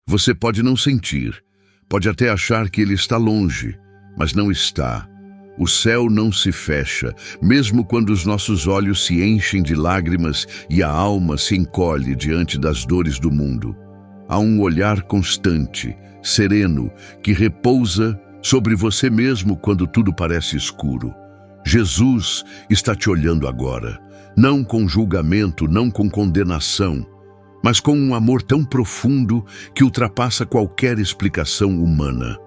Você pode não sentir, pode até achar que ele está longe, mas não está. O céu não se fecha, mesmo quando os nossos olhos se enchem de lágrimas e a alma se encolhe diante das dores do mundo. Há um olhar constante, sereno, que repousa sobre você mesmo quando tudo parece escuro. Jesus está te olhando agora, não com julgamento, não com condenação, mas com um amor tão profundo que ultrapassa qualquer explicação humana.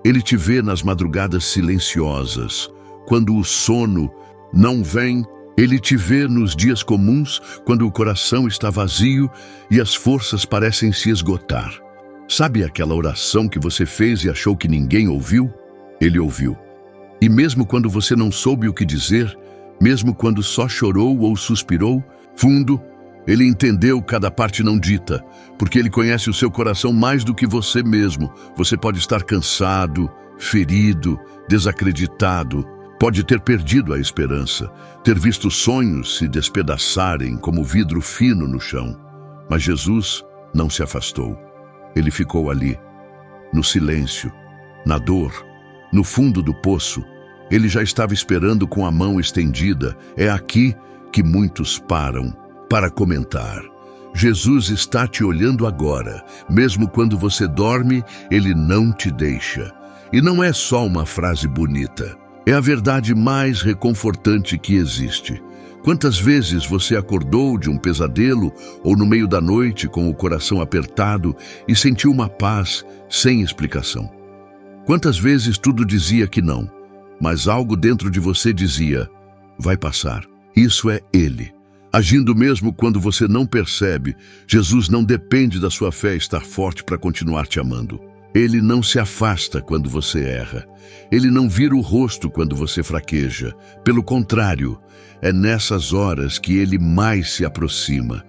Ele te vê nas madrugadas silenciosas, quando o sono não vem. Ele te vê nos dias comuns, quando o coração está vazio e as forças parecem se esgotar. Sabe aquela oração que você fez e achou que ninguém ouviu? Ele ouviu. E mesmo quando você não soube o que dizer, mesmo quando só chorou ou suspirou fundo, ele entendeu cada parte não dita, porque ele conhece o seu coração mais do que você mesmo. Você pode estar cansado, ferido, desacreditado, pode ter perdido a esperança, ter visto sonhos se despedaçarem como vidro fino no chão. Mas Jesus não se afastou. Ele ficou ali, no silêncio, na dor, no fundo do poço. Ele já estava esperando com a mão estendida. É aqui que muitos param para comentar. Jesus está te olhando agora. Mesmo quando você dorme, ele não te deixa. E não é só uma frase bonita. É a verdade mais reconfortante que existe. Quantas vezes você acordou de um pesadelo ou no meio da noite com o coração apertado e sentiu uma paz sem explicação? Quantas vezes tudo dizia que não, mas algo dentro de você dizia, vai passar. Isso é ele. Agindo mesmo quando você não percebe. Jesus não depende da sua fé estar forte para continuar te amando. Ele não se afasta quando você erra. Ele não vira o rosto quando você fraqueja. Pelo contrário, é nessas horas que ele mais se aproxima,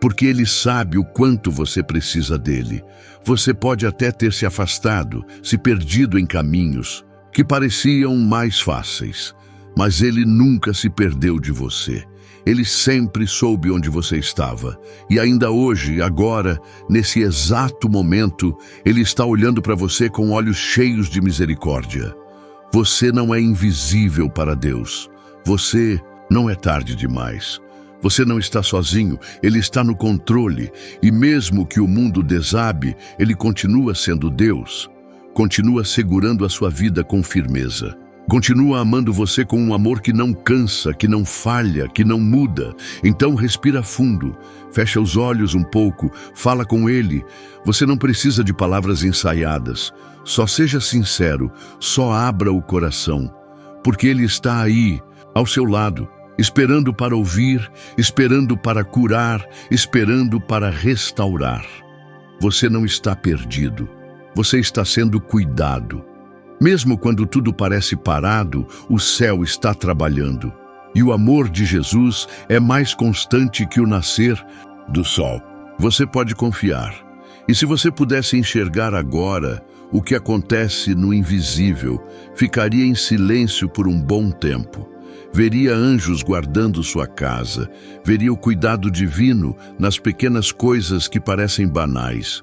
porque ele sabe o quanto você precisa dele. Você pode até ter se afastado, se perdido em caminhos que pareciam mais fáceis, mas ele nunca se perdeu de você. Ele sempre soube onde você estava. E ainda hoje, agora, nesse exato momento, ele está olhando para você com olhos cheios de misericórdia. Você não é invisível para Deus. Você não é tarde demais. Você não está sozinho, ele está no controle. E mesmo que o mundo desabe, ele continua sendo Deus. Continua segurando a sua vida com firmeza. Continua amando você com um amor que não cansa, que não falha, que não muda. Então respira fundo, fecha os olhos um pouco, fala com ele. Você não precisa de palavras ensaiadas. Só seja sincero, só abra o coração, porque ele está aí, ao seu lado, esperando para ouvir, esperando para curar, esperando para restaurar. Você não está perdido, você está sendo cuidado. Mesmo quando tudo parece parado, o céu está trabalhando. E o amor de Jesus é mais constante que o nascer do sol. Você pode confiar. E se você pudesse enxergar agora o que acontece no invisível, ficaria em silêncio por um bom tempo. Veria anjos guardando sua casa, veria o cuidado divino nas pequenas coisas que parecem banais,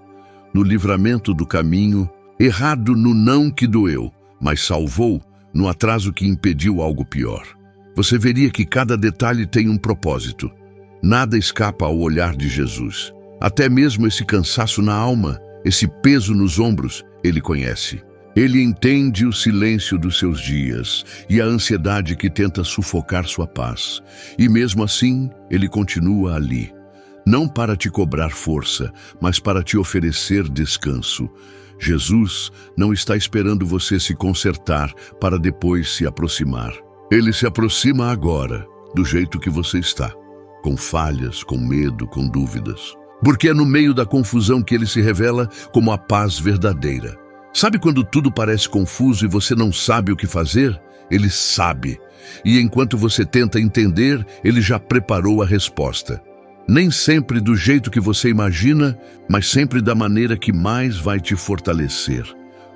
no livramento do caminho, errado no não que doeu, mas salvou, no atraso que impediu algo pior. Você veria que cada detalhe tem um propósito. Nada escapa ao olhar de Jesus. Até mesmo esse cansaço na alma, esse peso nos ombros, ele conhece. Ele entende o silêncio dos seus dias e a ansiedade que tenta sufocar sua paz. E mesmo assim, ele continua ali. Não para te cobrar força, mas para te oferecer descanso. Jesus não está esperando você se consertar para depois se aproximar. Ele se aproxima agora, do jeito que você está, com falhas, com medo, com dúvidas. Porque é no meio da confusão que ele se revela como a paz verdadeira. Sabe quando tudo parece confuso e você não sabe o que fazer? Ele sabe. E enquanto você tenta entender, ele já preparou a resposta. Nem sempre do jeito que você imagina, mas sempre da maneira que mais vai te fortalecer.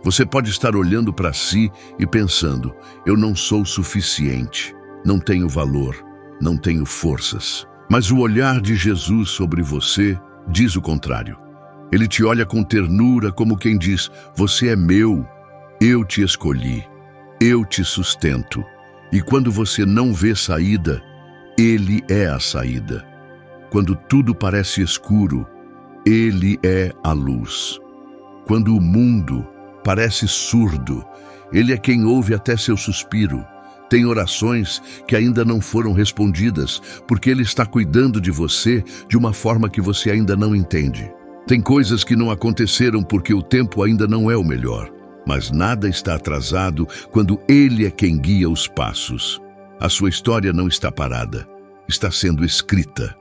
Você pode estar olhando para si e pensando, eu não sou suficiente, não tenho valor, não tenho forças. Mas o olhar de Jesus sobre você diz o contrário. Ele te olha com ternura, como quem diz: você é meu, eu te escolhi, eu te sustento. E quando você não vê saída, Ele é a saída. Quando tudo parece escuro, Ele é a luz. Quando o mundo parece surdo, Ele é quem ouve até seu suspiro. Tem orações que ainda não foram respondidas, porque Ele está cuidando de você de uma forma que você ainda não entende. Tem coisas que não aconteceram porque o tempo ainda não é o melhor, mas nada está atrasado quando Ele é quem guia os passos. A sua história não está parada, está sendo escrita,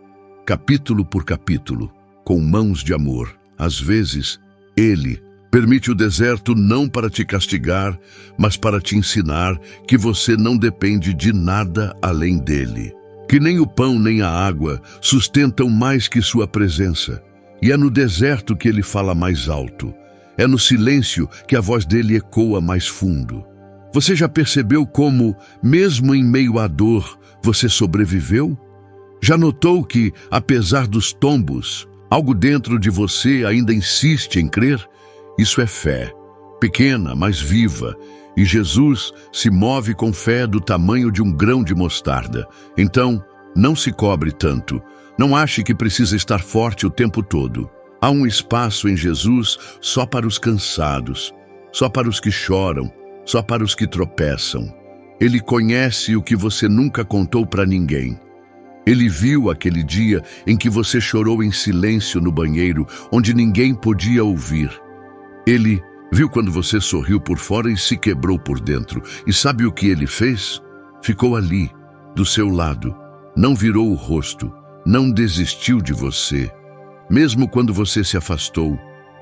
capítulo por capítulo, com mãos de amor. Às vezes, Ele permite o deserto não para te castigar, mas para te ensinar que você não depende de nada além dele. Que nem o pão nem a água sustentam mais que sua presença. E é no deserto que Ele fala mais alto. É no silêncio que a voz dele ecoa mais fundo. Você já percebeu como, mesmo em meio à dor, você sobreviveu? Já notou que, apesar dos tombos, algo dentro de você ainda insiste em crer? Isso é fé, pequena, mas viva, e Jesus se move com fé do tamanho de um grão de mostarda. Então, não se cobre tanto, não ache que precisa estar forte o tempo todo. Há um espaço em Jesus só para os cansados, só para os que choram, só para os que tropeçam. Ele conhece o que você nunca contou para ninguém. Ele viu aquele dia em que você chorou em silêncio no banheiro, onde ninguém podia ouvir. Ele viu quando você sorriu por fora e se quebrou por dentro. E sabe o que Ele fez? Ficou ali, do seu lado. Não virou o rosto, não desistiu de você. Mesmo quando você se afastou,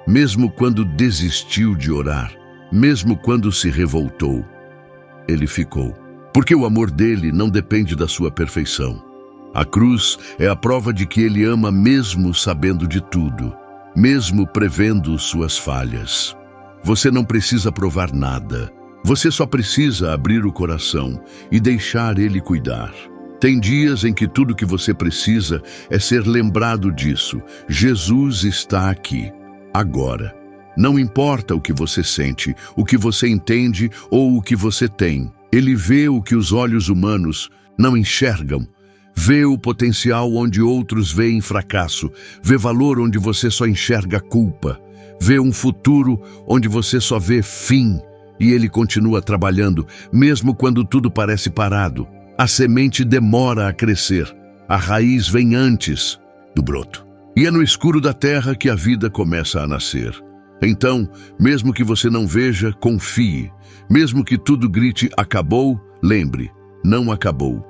mesmo quando desistiu de orar, mesmo quando se revoltou, Ele ficou. Porque o amor dele não depende da sua perfeição. A cruz é a prova de que Ele ama mesmo sabendo de tudo, mesmo prevendo suas falhas. Você não precisa provar nada. Você só precisa abrir o coração e deixar Ele cuidar. Tem dias em que tudo que você precisa é ser lembrado disso. Jesus está aqui, agora. Não importa o que você sente, o que você entende ou o que você tem. Ele vê o que os olhos humanos não enxergam. Vê o potencial onde outros veem fracasso. Vê valor onde você só enxerga culpa. Vê um futuro onde você só vê fim. E Ele continua trabalhando, mesmo quando tudo parece parado. A semente demora a crescer. A raiz vem antes do broto. E é no escuro da terra que a vida começa a nascer. Então, mesmo que você não veja, confie. Mesmo que tudo grite acabou, lembre, não acabou.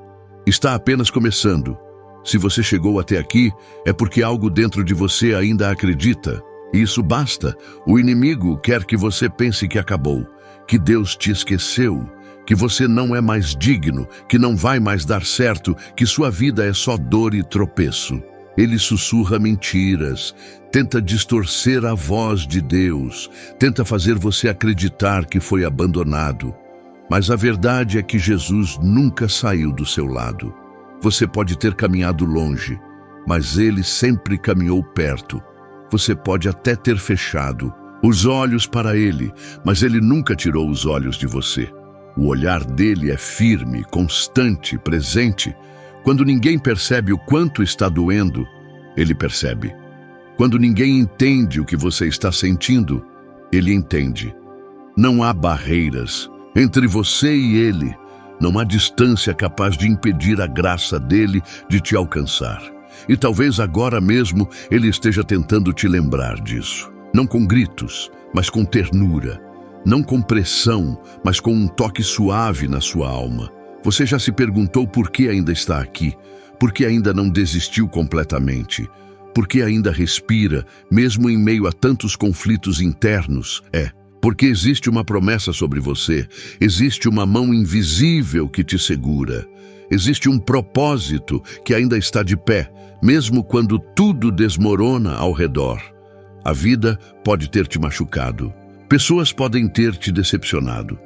Está apenas começando. Se você chegou até aqui, é porque algo dentro de você ainda acredita. E isso basta. O inimigo quer que você pense que acabou, que Deus te esqueceu, que você não é mais digno, que não vai mais dar certo, que sua vida é só dor e tropeço. Ele sussurra mentiras, tenta distorcer a voz de Deus, tenta fazer você acreditar que foi abandonado. Mas a verdade é que Jesus nunca saiu do seu lado. Você pode ter caminhado longe, mas Ele sempre caminhou perto. Você pode até ter fechado os olhos para Ele, mas Ele nunca tirou os olhos de você. O olhar dele é firme, constante, presente. Quando ninguém percebe o quanto está doendo, Ele percebe. Quando ninguém entende o que você está sentindo, Ele entende. Não há barreiras entre você e Ele. Não há distância capaz de impedir a graça dele de te alcançar. E talvez agora mesmo Ele esteja tentando te lembrar disso. Não com gritos, mas com ternura. Não com pressão, mas com um toque suave na sua alma. Você já se perguntou por que ainda está aqui? Por que ainda não desistiu completamente? Por que ainda respira, mesmo em meio a tantos conflitos internos? Porque existe uma promessa sobre você, existe uma mão invisível que te segura. Existe um propósito que ainda está de pé, mesmo quando tudo desmorona ao redor. A vida pode ter te machucado. Pessoas podem ter te decepcionado.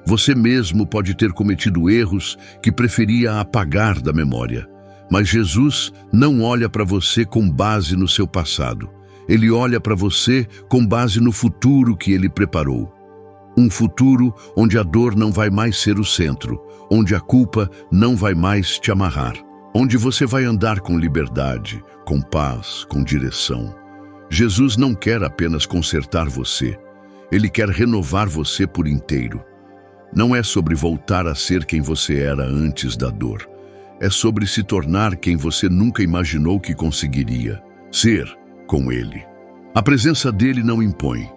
Você mesmo pode ter cometido erros que preferia apagar da memória. Mas Jesus não olha para você com base no seu passado. Ele olha para você com base no futuro que Ele preparou. Um futuro onde a dor não vai mais ser o centro, onde a culpa não vai mais te amarrar, onde você vai andar com liberdade, com paz, com direção. Jesus não quer apenas consertar você, Ele quer renovar você por inteiro. Não é sobre voltar a ser quem você era antes da dor. É sobre se tornar quem você nunca imaginou que conseguiria ser com Ele. A presença dele não impõe.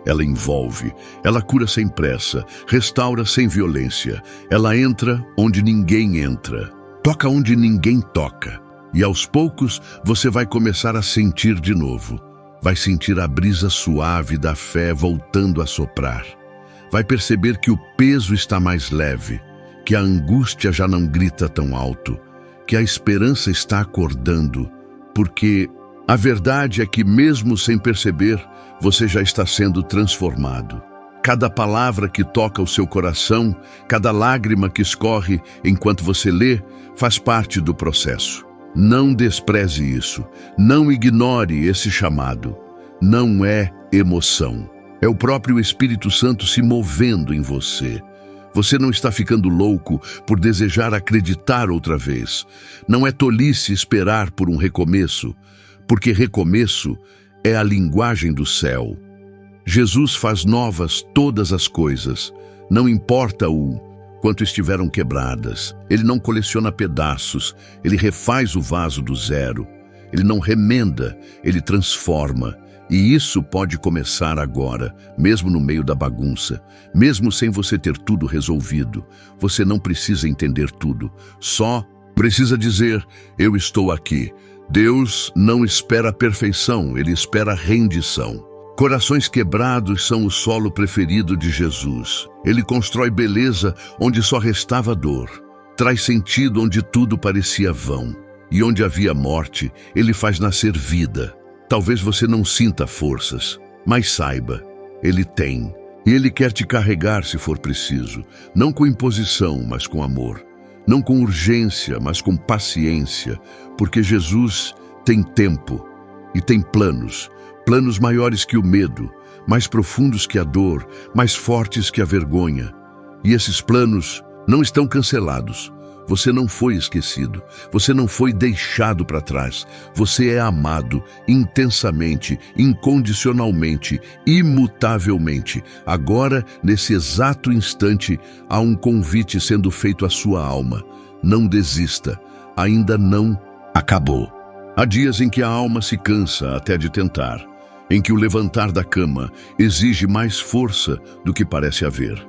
Ela envolve, ela cura sem pressa, restaura sem violência. Ela entra onde ninguém entra, toca onde ninguém toca. E aos poucos você vai começar a sentir de novo. Vai sentir a brisa suave da fé voltando a soprar. Vai perceber que o peso está mais leve, que a angústia já não grita tão alto, que a esperança está acordando, porque a verdade é que mesmo sem perceber, você já está sendo transformado. Cada palavra que toca o seu coração, cada lágrima que escorre enquanto você lê, faz parte do processo. Não despreze isso, não ignore esse chamado. Não é emoção. É o próprio Espírito Santo se movendo em você. Você não está ficando louco por desejar acreditar outra vez. Não é tolice esperar por um recomeço, porque recomeço é a linguagem do céu. Jesus faz novas todas as coisas, não importa o quanto estiveram quebradas. Ele não coleciona pedaços, ele refaz o vaso do zero. Ele não remenda, ele transforma. E isso pode começar agora, mesmo no meio da bagunça, mesmo sem você ter tudo resolvido. Você não precisa entender tudo, só precisa dizer: eu estou aqui. Deus não espera a perfeição, Ele espera a rendição. Corações quebrados são o solo preferido de Jesus. Ele constrói beleza onde só restava dor. Traz sentido onde tudo parecia vão. E onde havia morte, Ele faz nascer vida. Talvez você não sinta forças, mas saiba, Ele tem. E Ele quer te carregar se for preciso, não com imposição, mas com amor. Não com urgência, mas com paciência, porque Jesus tem tempo e tem planos, planos maiores que o medo, mais profundos que a dor, mais fortes que a vergonha. E esses planos não estão cancelados. Você não foi esquecido, você não foi deixado para trás. Você é amado intensamente, incondicionalmente, imutavelmente. Agora, nesse exato instante, há um convite sendo feito à sua alma. Não desista, ainda não acabou. Há dias em que a alma se cansa até de tentar, em que o levantar da cama exige mais força do que parece haver.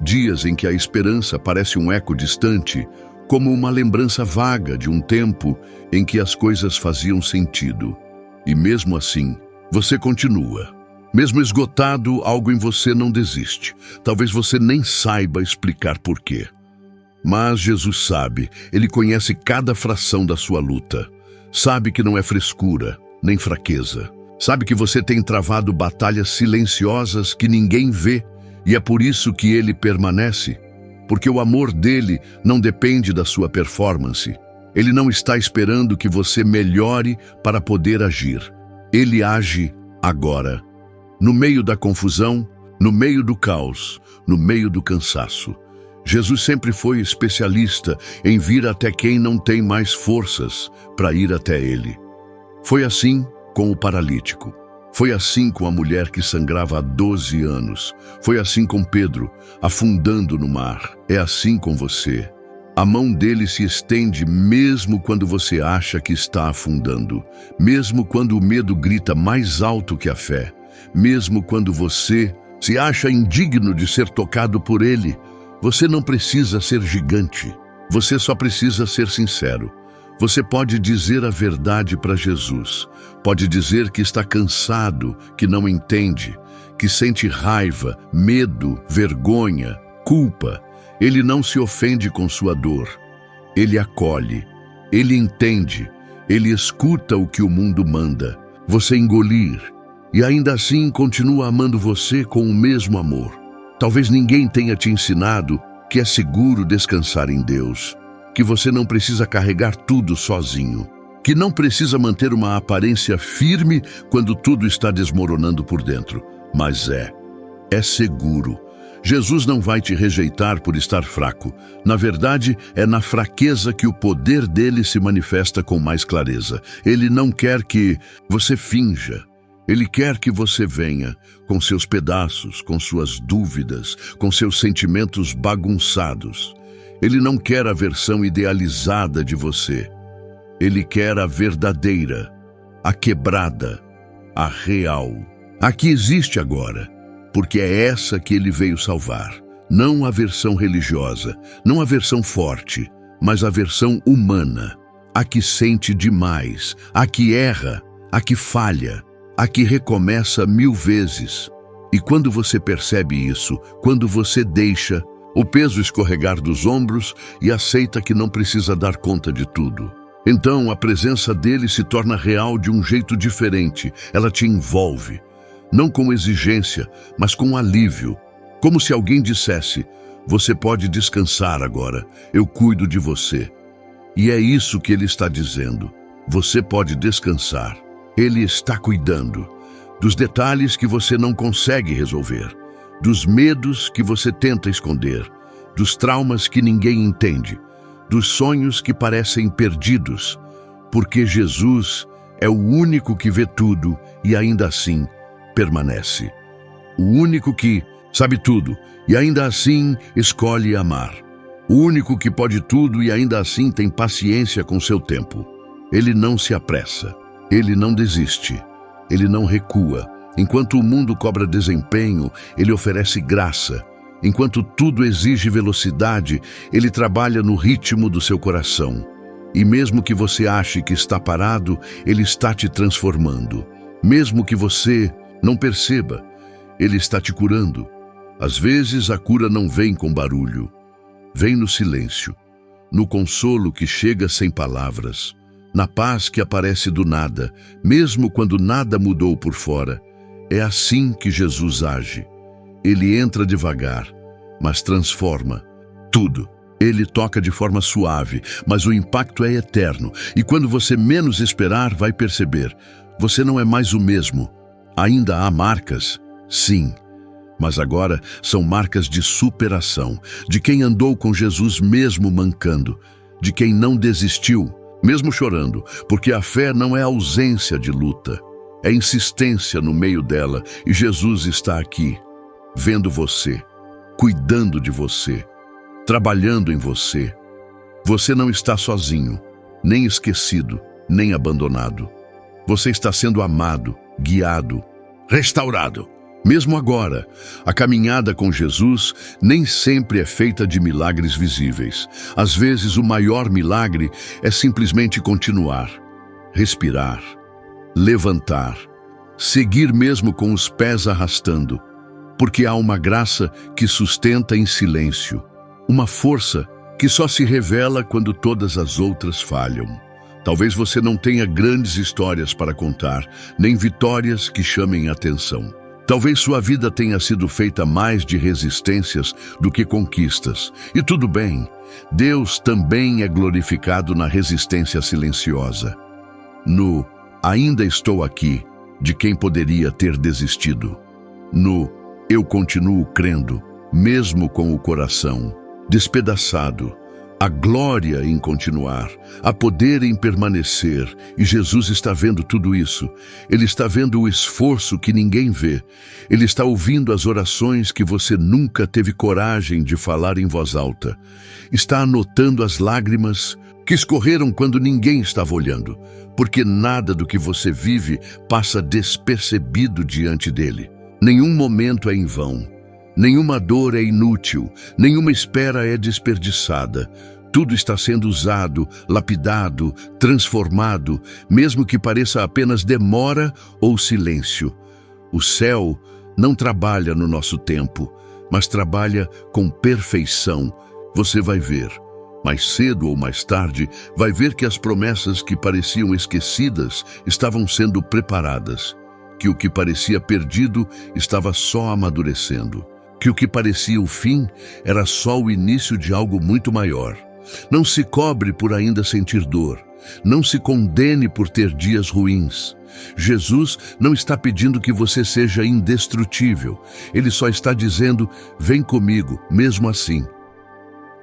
Dias em que a esperança parece um eco distante, como uma lembrança vaga de um tempo em que as coisas faziam sentido. E mesmo assim, você continua. Mesmo esgotado, algo em você não desiste. Talvez você nem saiba explicar por quê. Mas Jesus sabe, Ele conhece cada fração da sua luta. Sabe que não é frescura, nem fraqueza. Sabe que você tem travado batalhas silenciosas que ninguém vê, e é por isso que Ele permanece. Porque o amor dele não depende da sua performance. Ele não está esperando que você melhore para poder agir. Ele age agora. No meio da confusão, no meio do caos, no meio do cansaço. Jesus sempre foi especialista em vir até quem não tem mais forças para ir até ele. Foi assim com o paralítico. Foi assim com a mulher que sangrava há 12 anos. Foi assim com Pedro, afundando no mar. É assim com você. A mão dele se estende mesmo quando você acha que está afundando. Mesmo quando o medo grita mais alto que a fé. Mesmo quando você se acha indigno de ser tocado por ele. Você não precisa ser gigante. Você só precisa ser sincero. Você pode dizer a verdade para Jesus. Pode dizer que está cansado, que não entende, que sente raiva, medo, vergonha, culpa. Ele não se ofende com sua dor. Ele acolhe. Ele entende. Ele escuta o que o mundo manda. Você engolir. E ainda assim continua amando você com o mesmo amor. Talvez ninguém tenha te ensinado que é seguro descansar em Deus. Que você não precisa carregar tudo sozinho, que não precisa manter uma aparência firme quando tudo está desmoronando por dentro, mas é seguro. Jesus não vai te rejeitar por estar fraco. Na verdade, é na fraqueza que o poder dele se manifesta com mais clareza. Ele não quer que você finja. Ele quer que você venha com seus pedaços, com suas dúvidas, com seus sentimentos bagunçados. Ele não quer a versão idealizada de você. Ele quer a verdadeira, a quebrada, a real. A que existe agora, porque é essa que ele veio salvar. Não a versão religiosa, não a versão forte, mas a versão humana. A que sente demais, a que erra, a que falha, a que recomeça 1000 vezes. E quando você percebe isso, quando você deixa o peso escorregar dos ombros e aceita que não precisa dar conta de tudo, então a presença dele se torna real de um jeito diferente. Ela te envolve, não com exigência, mas com alívio. Como se alguém dissesse: você pode descansar agora, eu cuido de você. E é isso que ele está dizendo. Você pode descansar. Ele está cuidando dos detalhes que você não consegue resolver, dos medos que você tenta esconder, dos traumas que ninguém entende, dos sonhos que parecem perdidos, porque Jesus é o único que vê tudo e ainda assim permanece. O único que sabe tudo e ainda assim escolhe amar. O único que pode tudo e ainda assim tem paciência com seu tempo. Ele não se apressa, ele não desiste, ele não recua. Enquanto o mundo cobra desempenho, ele oferece graça. Enquanto tudo exige velocidade, ele trabalha no ritmo do seu coração. E mesmo que você ache que está parado, ele está te transformando. Mesmo que você não perceba, ele está te curando. Às vezes a cura não vem com barulho, vem no silêncio, no consolo que chega sem palavras, na paz que aparece do nada, mesmo quando nada mudou por fora. É assim que Jesus age. Ele entra devagar, mas transforma tudo. Ele toca de forma suave, mas o impacto é eterno. E quando você menos esperar, vai perceber: você não é mais o mesmo. Ainda há marcas, sim, mas agora são marcas de superação, de quem andou com Jesus mesmo mancando, de quem não desistiu, mesmo chorando, porque a fé não é ausência de luta, é insistência no meio dela, e Jesus está aqui, vendo você, cuidando de você, trabalhando em você. Você não está sozinho, nem esquecido, nem abandonado. Você está sendo amado, guiado, restaurado. Mesmo agora, a caminhada com Jesus nem sempre é feita de milagres visíveis. Às vezes, o maior milagre é simplesmente continuar, respirar, levantar, seguir mesmo com os pés arrastando, porque há uma graça que sustenta em silêncio, uma força que só se revela quando todas as outras falham. Talvez você não tenha grandes histórias para contar, nem vitórias que chamem atenção. Talvez sua vida tenha sido feita mais de resistências do que conquistas. E tudo bem, Deus também é glorificado na resistência silenciosa. No "ainda estou aqui", de quem poderia ter desistido. No "eu continuo crendo", mesmo com o coração despedaçado. Há glória em continuar, há poder em permanecer, e Jesus está vendo tudo isso. Ele está vendo o esforço que ninguém vê. Ele está ouvindo as orações que você nunca teve coragem de falar em voz alta. Está anotando as lágrimas que escorreram quando ninguém estava olhando, porque nada do que você vive passa despercebido diante dele. Nenhum momento é em vão. Nenhuma dor é inútil, nenhuma espera é desperdiçada. Tudo está sendo usado, lapidado, transformado, mesmo que pareça apenas demora ou silêncio. O céu não trabalha no nosso tempo, mas trabalha com perfeição. Você vai ver, mais cedo ou mais tarde, vai ver que as promessas que pareciam esquecidas estavam sendo preparadas, que o que parecia perdido estava só amadurecendo, que o que parecia o fim era só o início de algo muito maior. Não se cobre por ainda sentir dor. Não se condene por ter dias ruins. Jesus não está pedindo que você seja indestrutível. Ele só está dizendo: vem comigo, mesmo assim.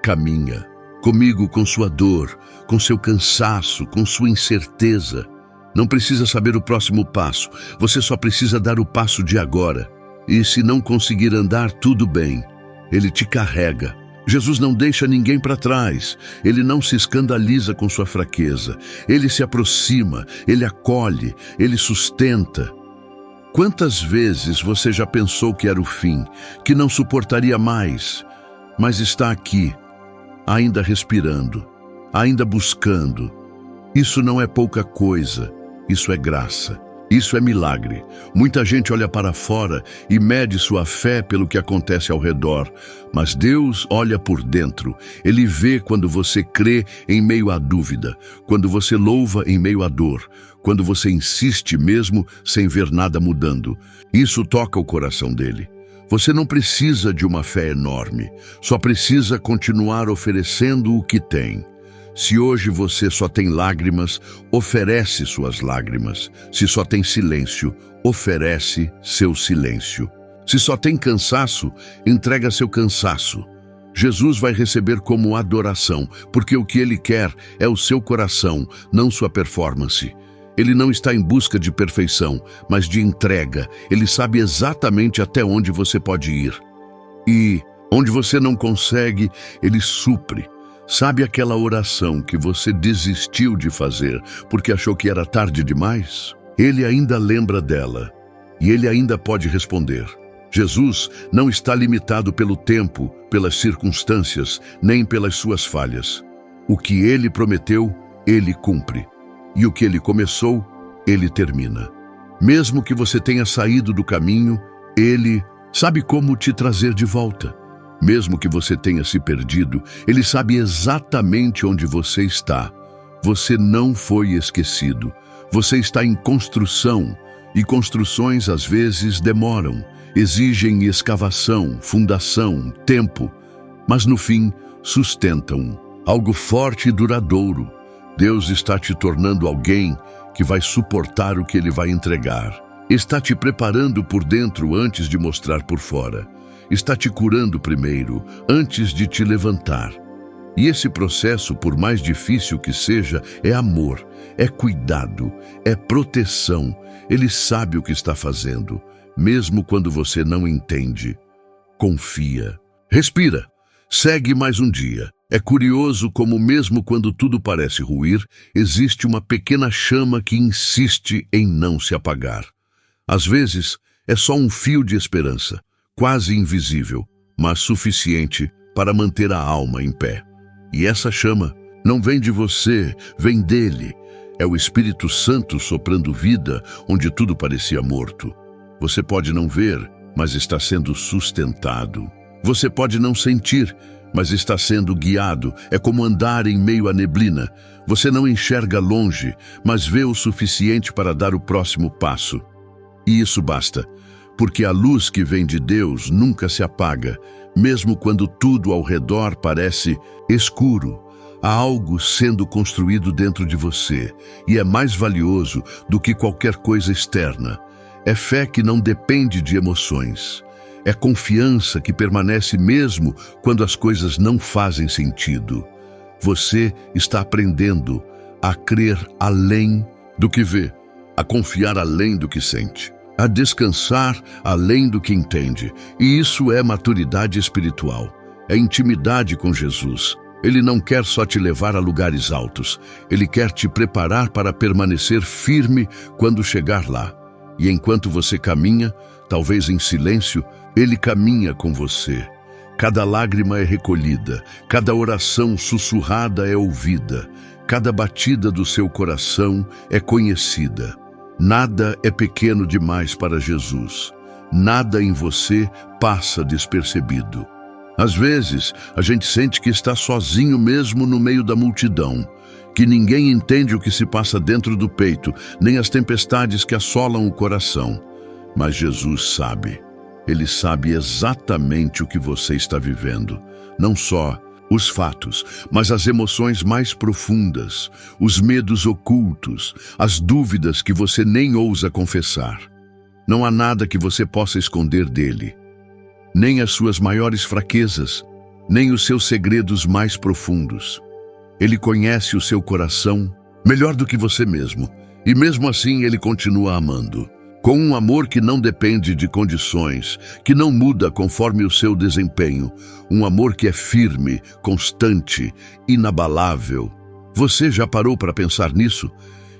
Caminha comigo com sua dor, com seu cansaço, com sua incerteza. Não precisa saber o próximo passo, você só precisa dar o passo de agora. E se não conseguir andar, tudo bem. Ele te carrega. Jesus não deixa ninguém para trás. Ele não se escandaliza com sua fraqueza. Ele se aproxima, ele acolhe, ele sustenta. Quantas vezes você já pensou que era o fim, que não suportaria mais, mas está aqui, ainda respirando, ainda buscando. Isso não é pouca coisa, isso é graça. Isso é milagre. Muita gente olha para fora e mede sua fé pelo que acontece ao redor, mas Deus olha por dentro. Ele vê quando você crê em meio à dúvida, quando você louva em meio à dor, quando você insiste mesmo sem ver nada mudando. Isso toca o coração dele. Você não precisa de uma fé enorme, só precisa continuar oferecendo o que tem. Se hoje você só tem lágrimas, oferece suas lágrimas. Se só tem silêncio, oferece seu silêncio. Se só tem cansaço, entrega seu cansaço. Jesus vai receber como adoração, porque o que ele quer é o seu coração, não sua performance. Ele não está em busca de perfeição, mas de entrega. Ele sabe exatamente até onde você pode ir. E onde você não consegue, ele supre. Sabe aquela oração que você desistiu de fazer porque achou que era tarde demais? Ele ainda lembra dela e ele ainda pode responder. Jesus não está limitado pelo tempo, pelas circunstâncias, nem pelas suas falhas. O que ele prometeu, ele cumpre. E o que ele começou, ele termina. Mesmo que você tenha saído do caminho, ele sabe como te trazer de volta. Mesmo que você tenha se perdido, ele sabe exatamente onde você está. Você não foi esquecido. Você está em construção, e construções às vezes demoram, exigem escavação, fundação, tempo, mas no fim sustentam algo forte e duradouro. Deus está te tornando alguém que vai suportar o que ele vai entregar. Está te preparando por dentro antes de mostrar por fora. Está te curando primeiro, antes de te levantar. E esse processo, por mais difícil que seja, é amor, é cuidado, é proteção. Ele sabe o que está fazendo, mesmo quando você não entende. Confia. Respira. Segue mais um dia. É curioso como mesmo quando tudo parece ruir, existe uma pequena chama que insiste em não se apagar. Às vezes, é só um fio de esperança, quase invisível, mas suficiente para manter a alma em pé. E essa chama não vem de você, vem dele. É o Espírito Santo soprando vida onde tudo parecia morto. Você pode não ver, mas está sendo sustentado. Você pode não sentir, mas está sendo guiado. É como andar em meio à neblina. Você não enxerga longe, mas vê o suficiente para dar o próximo passo. E isso basta, porque a luz que vem de Deus nunca se apaga, mesmo quando tudo ao redor parece escuro. Há algo sendo construído dentro de você, e é mais valioso do que qualquer coisa externa. É fé que não depende de emoções. É confiança que permanece mesmo quando as coisas não fazem sentido. Você está aprendendo a crer além do que vê, a confiar além do que sente, a descansar além do que entende. E isso é maturidade espiritual, é intimidade com Jesus. Ele não quer só te levar a lugares altos, ele quer te preparar para permanecer firme quando chegar lá. E enquanto você caminha, talvez em silêncio, ele caminha com você. Cada lágrima é recolhida, cada oração sussurrada é ouvida, cada batida do seu coração é conhecida. Nada é pequeno demais para Jesus. Nada em você passa despercebido. Às vezes, a gente sente que está sozinho mesmo no meio da multidão, que ninguém entende o que se passa dentro do peito, nem as tempestades que assolam o coração. Mas Jesus sabe. Ele sabe exatamente o que você está vivendo. Não só os fatos, mas as emoções mais profundas, os medos ocultos, as dúvidas que você nem ousa confessar. Não há nada que você possa esconder dele, nem as suas maiores fraquezas, nem os seus segredos mais profundos. Ele conhece o seu coração melhor do que você mesmo, e mesmo assim ele continua amando. Com um amor que não depende de condições, que não muda conforme o seu desempenho, um amor que é firme, constante, inabalável. Você já parou para pensar nisso?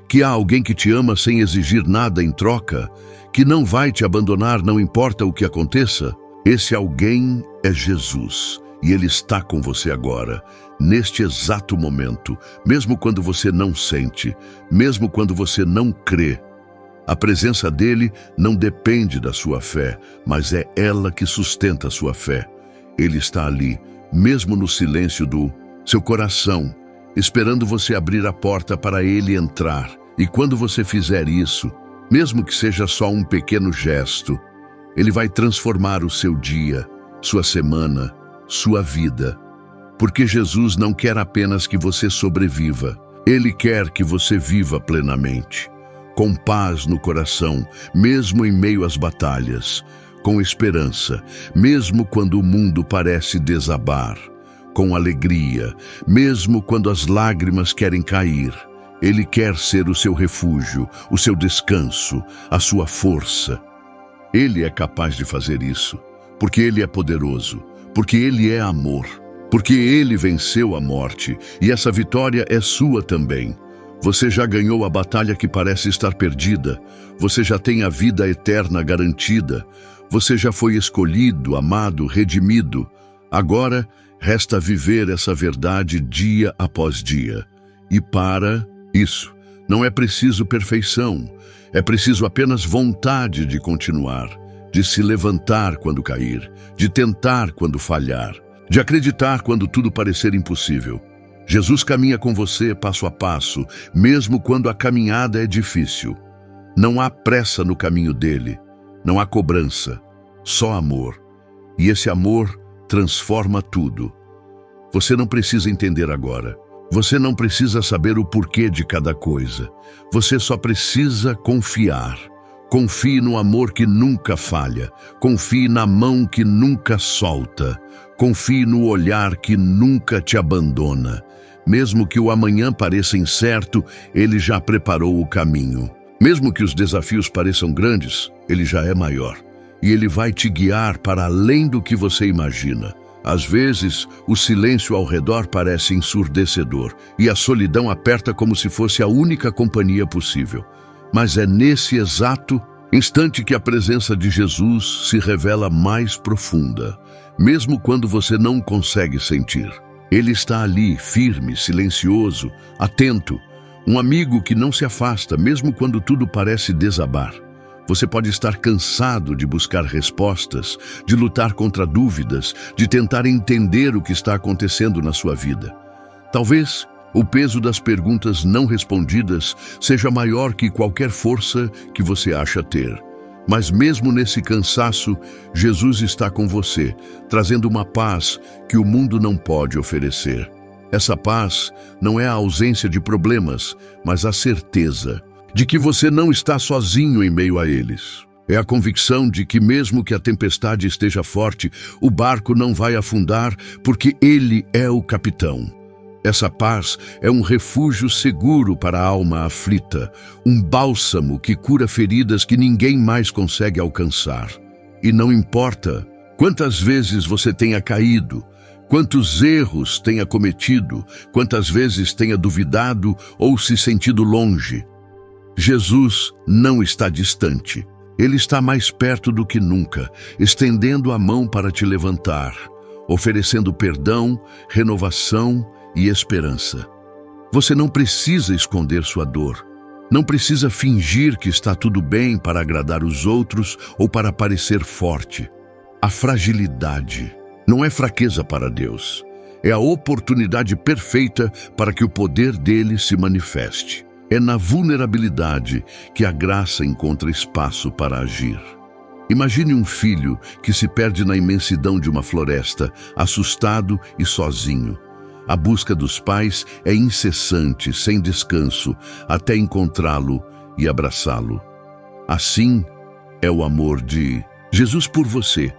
Que há alguém que te ama sem exigir nada em troca, que não vai te abandonar não importa o que aconteça? Esse alguém é Jesus, e ele está com você agora, neste exato momento, mesmo quando você não sente, mesmo quando você não crê. A presença dele não depende da sua fé, mas é ela que sustenta a sua fé. Ele está ali, mesmo no silêncio do seu coração, esperando você abrir a porta para ele entrar. E quando você fizer isso, mesmo que seja só um pequeno gesto, ele vai transformar o seu dia, sua semana, sua vida. Porque Jesus não quer apenas que você sobreviva, ele quer que você viva plenamente. Com paz no coração, mesmo em meio às batalhas, com esperança, mesmo quando o mundo parece desabar, com alegria, mesmo quando as lágrimas querem cair. Ele quer ser o seu refúgio, o seu descanso, a sua força. Ele é capaz de fazer isso, porque ele é poderoso, porque ele é amor, porque ele venceu a morte, e essa vitória é sua também. Você já ganhou a batalha que parece estar perdida. Você já tem a vida eterna garantida. Você já foi escolhido, amado, redimido. Agora, resta viver essa verdade dia após dia. E para isso, não é preciso perfeição. É preciso apenas vontade de continuar, de se levantar quando cair, de tentar quando falhar, de acreditar quando tudo parecer impossível. Jesus caminha com você passo a passo, mesmo quando a caminhada é difícil. Não há pressa no caminho dele, não há cobrança, só amor. E esse amor transforma tudo. Você não precisa entender agora. Você não precisa saber o porquê de cada coisa. Você só precisa confiar. Confie no amor que nunca falha. Confie na mão que nunca solta. Confie no olhar que nunca te abandona. Mesmo que o amanhã pareça incerto, ele já preparou o caminho. Mesmo que os desafios pareçam grandes, ele já é maior. E ele vai te guiar para além do que você imagina. Às vezes, o silêncio ao redor parece ensurdecedor, e a solidão aperta como se fosse a única companhia possível. Mas é nesse exato instante que a presença de Jesus se revela mais profunda, mesmo quando você não consegue sentir. Ele está ali, firme, silencioso, atento, um amigo que não se afasta, mesmo quando tudo parece desabar. Você pode estar cansado de buscar respostas, de lutar contra dúvidas, de tentar entender o que está acontecendo na sua vida. Talvez o peso das perguntas não respondidas seja maior que qualquer força que você acha ter. Mas mesmo nesse cansaço, Jesus está com você, trazendo uma paz que o mundo não pode oferecer. Essa paz não é a ausência de problemas, mas a certeza de que você não está sozinho em meio a eles. É a convicção de que mesmo que a tempestade esteja forte, o barco não vai afundar porque ele é o capitão. Essa paz é um refúgio seguro para a alma aflita, um bálsamo que cura feridas que ninguém mais consegue alcançar. E não importa quantas vezes você tenha caído, quantos erros tenha cometido, quantas vezes tenha duvidado ou se sentido longe, Jesus não está distante. Ele está mais perto do que nunca, estendendo a mão para te levantar, oferecendo perdão, renovação e esperança. Você não precisa esconder sua dor. Não precisa fingir que está tudo bem para agradar os outros ou para parecer forte. A fragilidade não é fraqueza para Deus. É a oportunidade perfeita para que o poder dele se manifeste. É na vulnerabilidade que a graça encontra espaço para agir. Imagine um filho que se perde na imensidão de uma floresta, assustado e sozinho. A busca dos pais é incessante, sem descanso, até encontrá-lo e abraçá-lo. Assim é o amor de Jesus por você.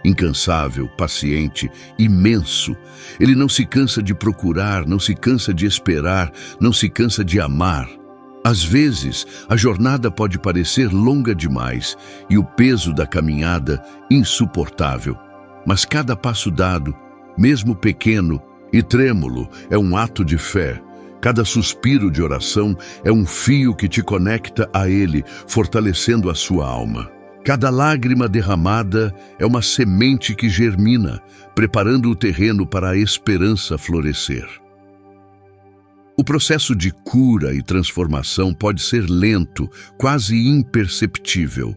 Incansável, paciente, imenso. Ele não se cansa de procurar, não se cansa de esperar, não se cansa de amar. Às vezes, a jornada pode parecer longa demais e o peso da caminhada insuportável. Mas cada passo dado, mesmo pequeno e trêmulo, é um ato de fé. Cada suspiro de oração é um fio que te conecta a Ele, fortalecendo a sua alma. Cada lágrima derramada é uma semente que germina, preparando o terreno para a esperança florescer. O processo de cura e transformação pode ser lento, quase imperceptível,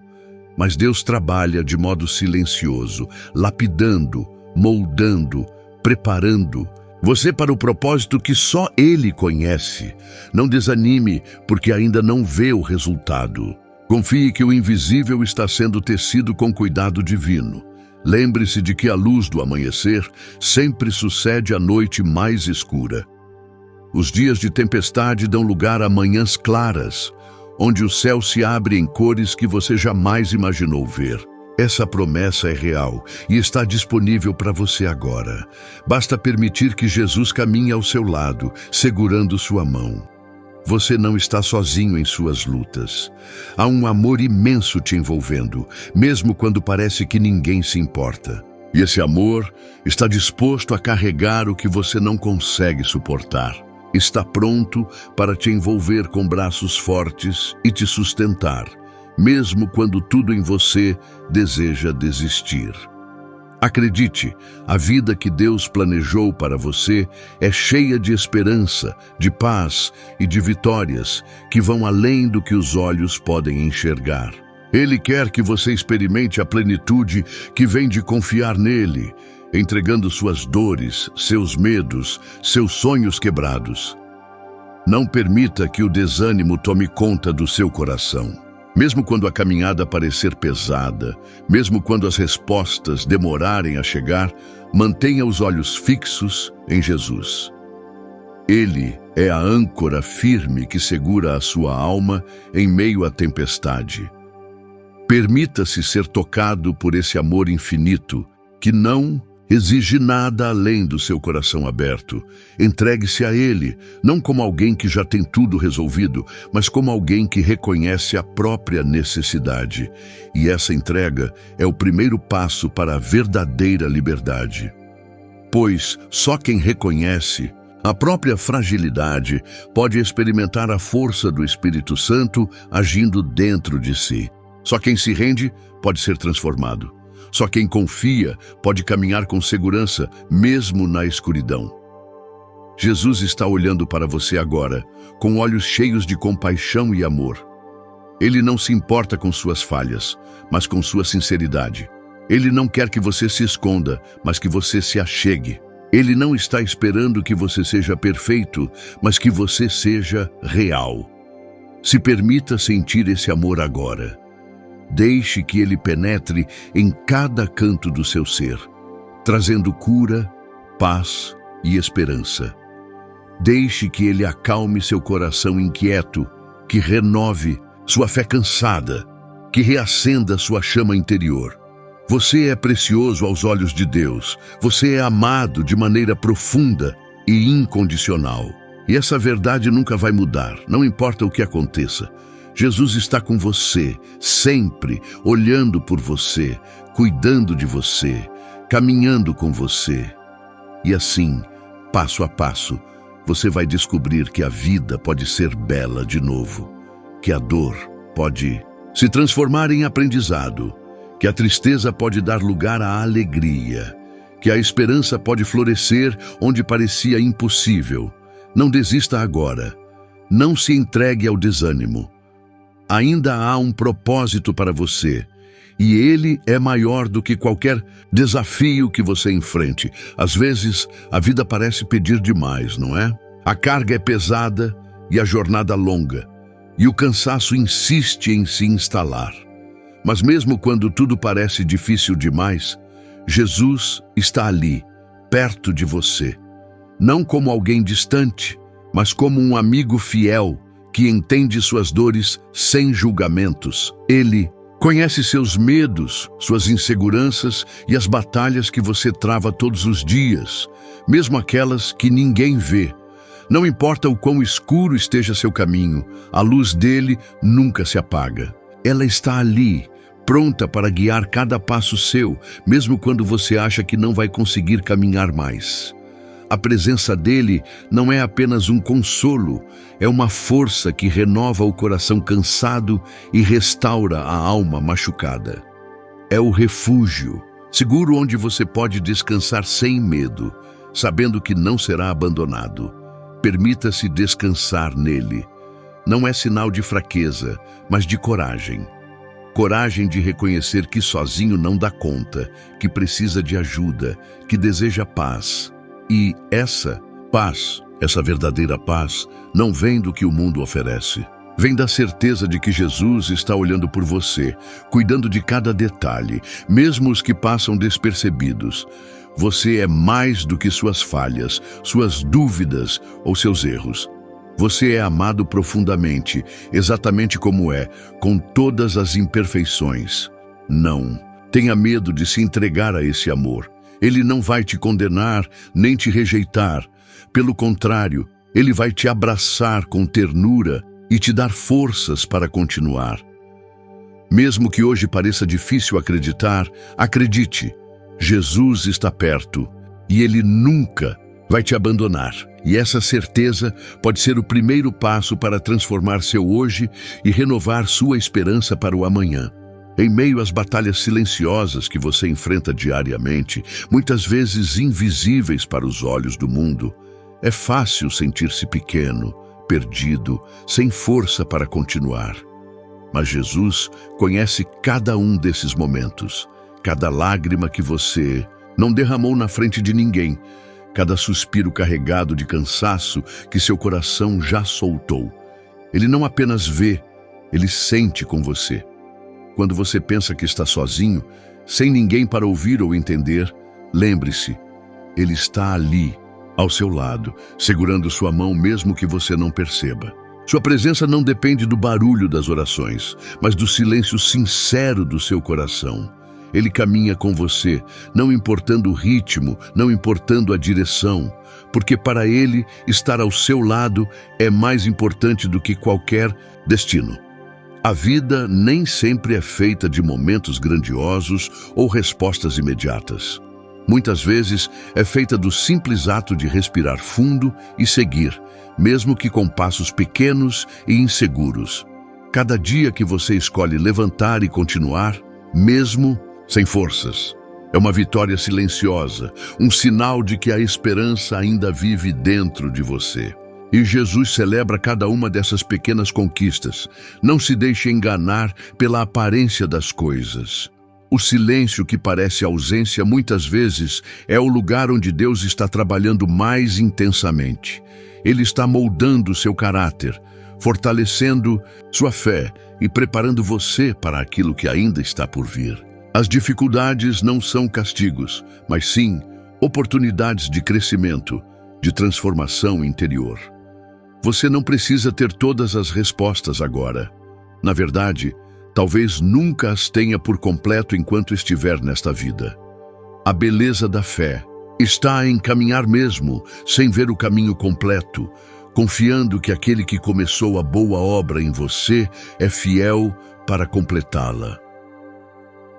mas Deus trabalha de modo silencioso, lapidando, moldando, preparando você para o propósito que só Ele conhece. Não desanime, porque ainda não vê o resultado. Confie que o invisível está sendo tecido com cuidado divino. Lembre-se de que a luz do amanhecer sempre sucede à noite mais escura. Os dias de tempestade dão lugar a manhãs claras, onde o céu se abre em cores que você jamais imaginou ver. Essa promessa é real e está disponível para você agora. Basta permitir que Jesus caminhe ao seu lado, segurando sua mão. Você não está sozinho em suas lutas. Há um amor imenso te envolvendo, mesmo quando parece que ninguém se importa. E esse amor está disposto a carregar o que você não consegue suportar. Está pronto para te envolver com braços fortes e te sustentar, mesmo quando tudo em você deseja desistir. Acredite, a vida que Deus planejou para você é cheia de esperança, de paz e de vitórias que vão além do que os olhos podem enxergar. Ele quer que você experimente a plenitude que vem de confiar nele, entregando suas dores, seus medos, seus sonhos quebrados. Não permita que o desânimo tome conta do seu coração. Mesmo quando a caminhada parecer pesada, mesmo quando as respostas demorarem a chegar, mantenha os olhos fixos em Jesus. Ele é a âncora firme que segura a sua alma em meio à tempestade. Permita-se ser tocado por esse amor infinito que não exige nada além do seu coração aberto. Entregue-se a Ele, não como alguém que já tem tudo resolvido, mas como alguém que reconhece a própria necessidade. E essa entrega é o primeiro passo para a verdadeira liberdade. Pois só quem reconhece a própria fragilidade pode experimentar a força do Espírito Santo agindo dentro de si. Só quem se rende pode ser transformado. Só quem confia pode caminhar com segurança, mesmo na escuridão. Jesus está olhando para você agora, com olhos cheios de compaixão e amor. Ele não se importa com suas falhas, mas com sua sinceridade. Ele não quer que você se esconda, mas que você se achegue. Ele não está esperando que você seja perfeito, mas que você seja real. Se permita sentir esse amor agora. Deixe que ele penetre em cada canto do seu ser, trazendo cura, paz e esperança. Deixe que ele acalme seu coração inquieto, que renove sua fé cansada, que reacenda sua chama interior. Você é precioso aos olhos de Deus. Você é amado de maneira profunda e incondicional. E essa verdade nunca vai mudar, não importa o que aconteça. Jesus está com você, sempre, olhando por você, cuidando de você, caminhando com você. E assim, passo a passo, você vai descobrir que a vida pode ser bela de novo, que a dor pode se transformar em aprendizado, que a tristeza pode dar lugar à alegria, que a esperança pode florescer onde parecia impossível. Não desista agora, não se entregue ao desânimo. Ainda há um propósito para você, e ele é maior do que qualquer desafio que você enfrente. Às vezes, a vida parece pedir demais, não é? A carga é pesada e a jornada longa, e o cansaço insiste em se instalar. Mas mesmo quando tudo parece difícil demais, Jesus está ali, perto de você. não como alguém distante, mas como um amigo fiel que entende suas dores sem julgamentos. Ele conhece seus medos, suas inseguranças e as batalhas que você trava todos os dias, mesmo aquelas que ninguém vê. Não importa o quão escuro esteja seu caminho, a luz dele nunca se apaga. Ela está ali, pronta para guiar cada passo seu, mesmo quando você acha que não vai conseguir caminhar mais. A presença dele não é apenas um consolo, é uma força que renova o coração cansado e restaura a alma machucada. É o refúgio, seguro onde você pode descansar sem medo, sabendo que não será abandonado. Permita-se descansar nele. Não é sinal de fraqueza, mas de coragem. Coragem de reconhecer que sozinho não dá conta, que precisa de ajuda, que deseja paz. E essa paz, essa verdadeira paz, não vem do que o mundo oferece. Vem da certeza de que Jesus está olhando por você, cuidando de cada detalhe, mesmo os que passam despercebidos. Você é mais do que suas falhas, suas dúvidas ou seus erros. Você é amado profundamente, exatamente como é, com todas as imperfeições. Não tenha medo de se entregar a esse amor. Ele não vai te condenar, nem te rejeitar. Pelo contrário, ele vai te abraçar com ternura e te dar forças para continuar. Mesmo que hoje pareça difícil acreditar, acredite. Jesus está perto e ele nunca vai te abandonar. E essa certeza pode ser o primeiro passo para transformar seu hoje e renovar sua esperança para o amanhã. Em meio às batalhas silenciosas que você enfrenta diariamente, muitas vezes invisíveis para os olhos do mundo, é fácil sentir-se pequeno, perdido, sem força para continuar. Mas Jesus conhece cada um desses momentos. Cada lágrima que você não derramou na frente de ninguém, cada suspiro carregado de cansaço que seu coração já soltou. Ele não apenas vê, ele sente com você. Quando você pensa que está sozinho, sem ninguém para ouvir ou entender, lembre-se, ele está ali, ao seu lado, segurando sua mão mesmo que você não perceba. Sua presença não depende do barulho das orações, mas do silêncio sincero do seu coração. Ele caminha com você, não importando o ritmo, não importando a direção, porque para ele estar ao seu lado é mais importante do que qualquer destino. A vida nem sempre é feita de momentos grandiosos ou respostas imediatas. Muitas vezes é feita do simples ato de respirar fundo e seguir, mesmo que com passos pequenos e inseguros. Cada dia que você escolhe levantar e continuar, mesmo sem forças, é uma vitória silenciosa, um sinal de que a esperança ainda vive dentro de você. E Jesus celebra cada uma dessas pequenas conquistas. Não se deixe enganar pela aparência das coisas. O silêncio que parece ausência muitas vezes é o lugar onde Deus está trabalhando mais intensamente. Ele está moldando seu caráter, fortalecendo sua fé e preparando você para aquilo que ainda está por vir. As dificuldades não são castigos, mas sim oportunidades de crescimento, de transformação interior. Você não precisa ter todas as respostas agora. Na verdade, talvez nunca as tenha por completo enquanto estiver nesta vida. A beleza da fé está em caminhar mesmo, sem ver o caminho completo, confiando que aquele que começou a boa obra em você é fiel para completá-la.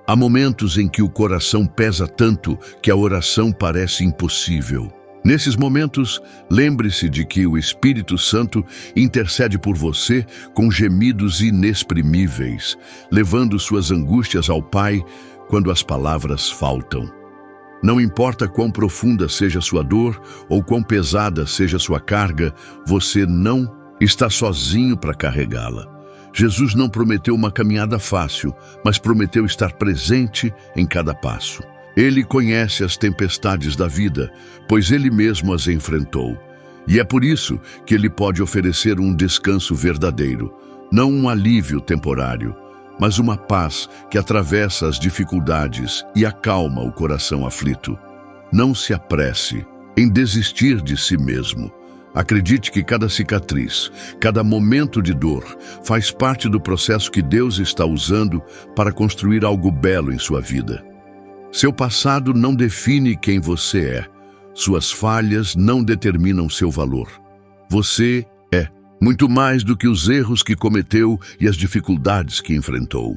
Há momentos em que o coração pesa tanto que a oração parece impossível. Nesses momentos, lembre-se de que o Espírito Santo intercede por você com gemidos inexprimíveis, levando suas angústias ao Pai quando as palavras faltam. Não importa quão profunda seja sua dor ou quão pesada seja sua carga, você não está sozinho para carregá-la. Jesus não prometeu uma caminhada fácil, mas prometeu estar presente em cada passo. Ele conhece as tempestades da vida, pois ele mesmo as enfrentou. E é por isso que ele pode oferecer um descanso verdadeiro, não um alívio temporário, mas uma paz que atravessa as dificuldades e acalma o coração aflito. Não se apresse, em desistir de si mesmo. Acredite que cada cicatriz, cada momento de dor, faz parte do processo que Deus está usando para construir algo belo em sua vida. Seu passado não define quem você é. Suas falhas não determinam seu valor. Você é muito mais do que os erros que cometeu e as dificuldades que enfrentou.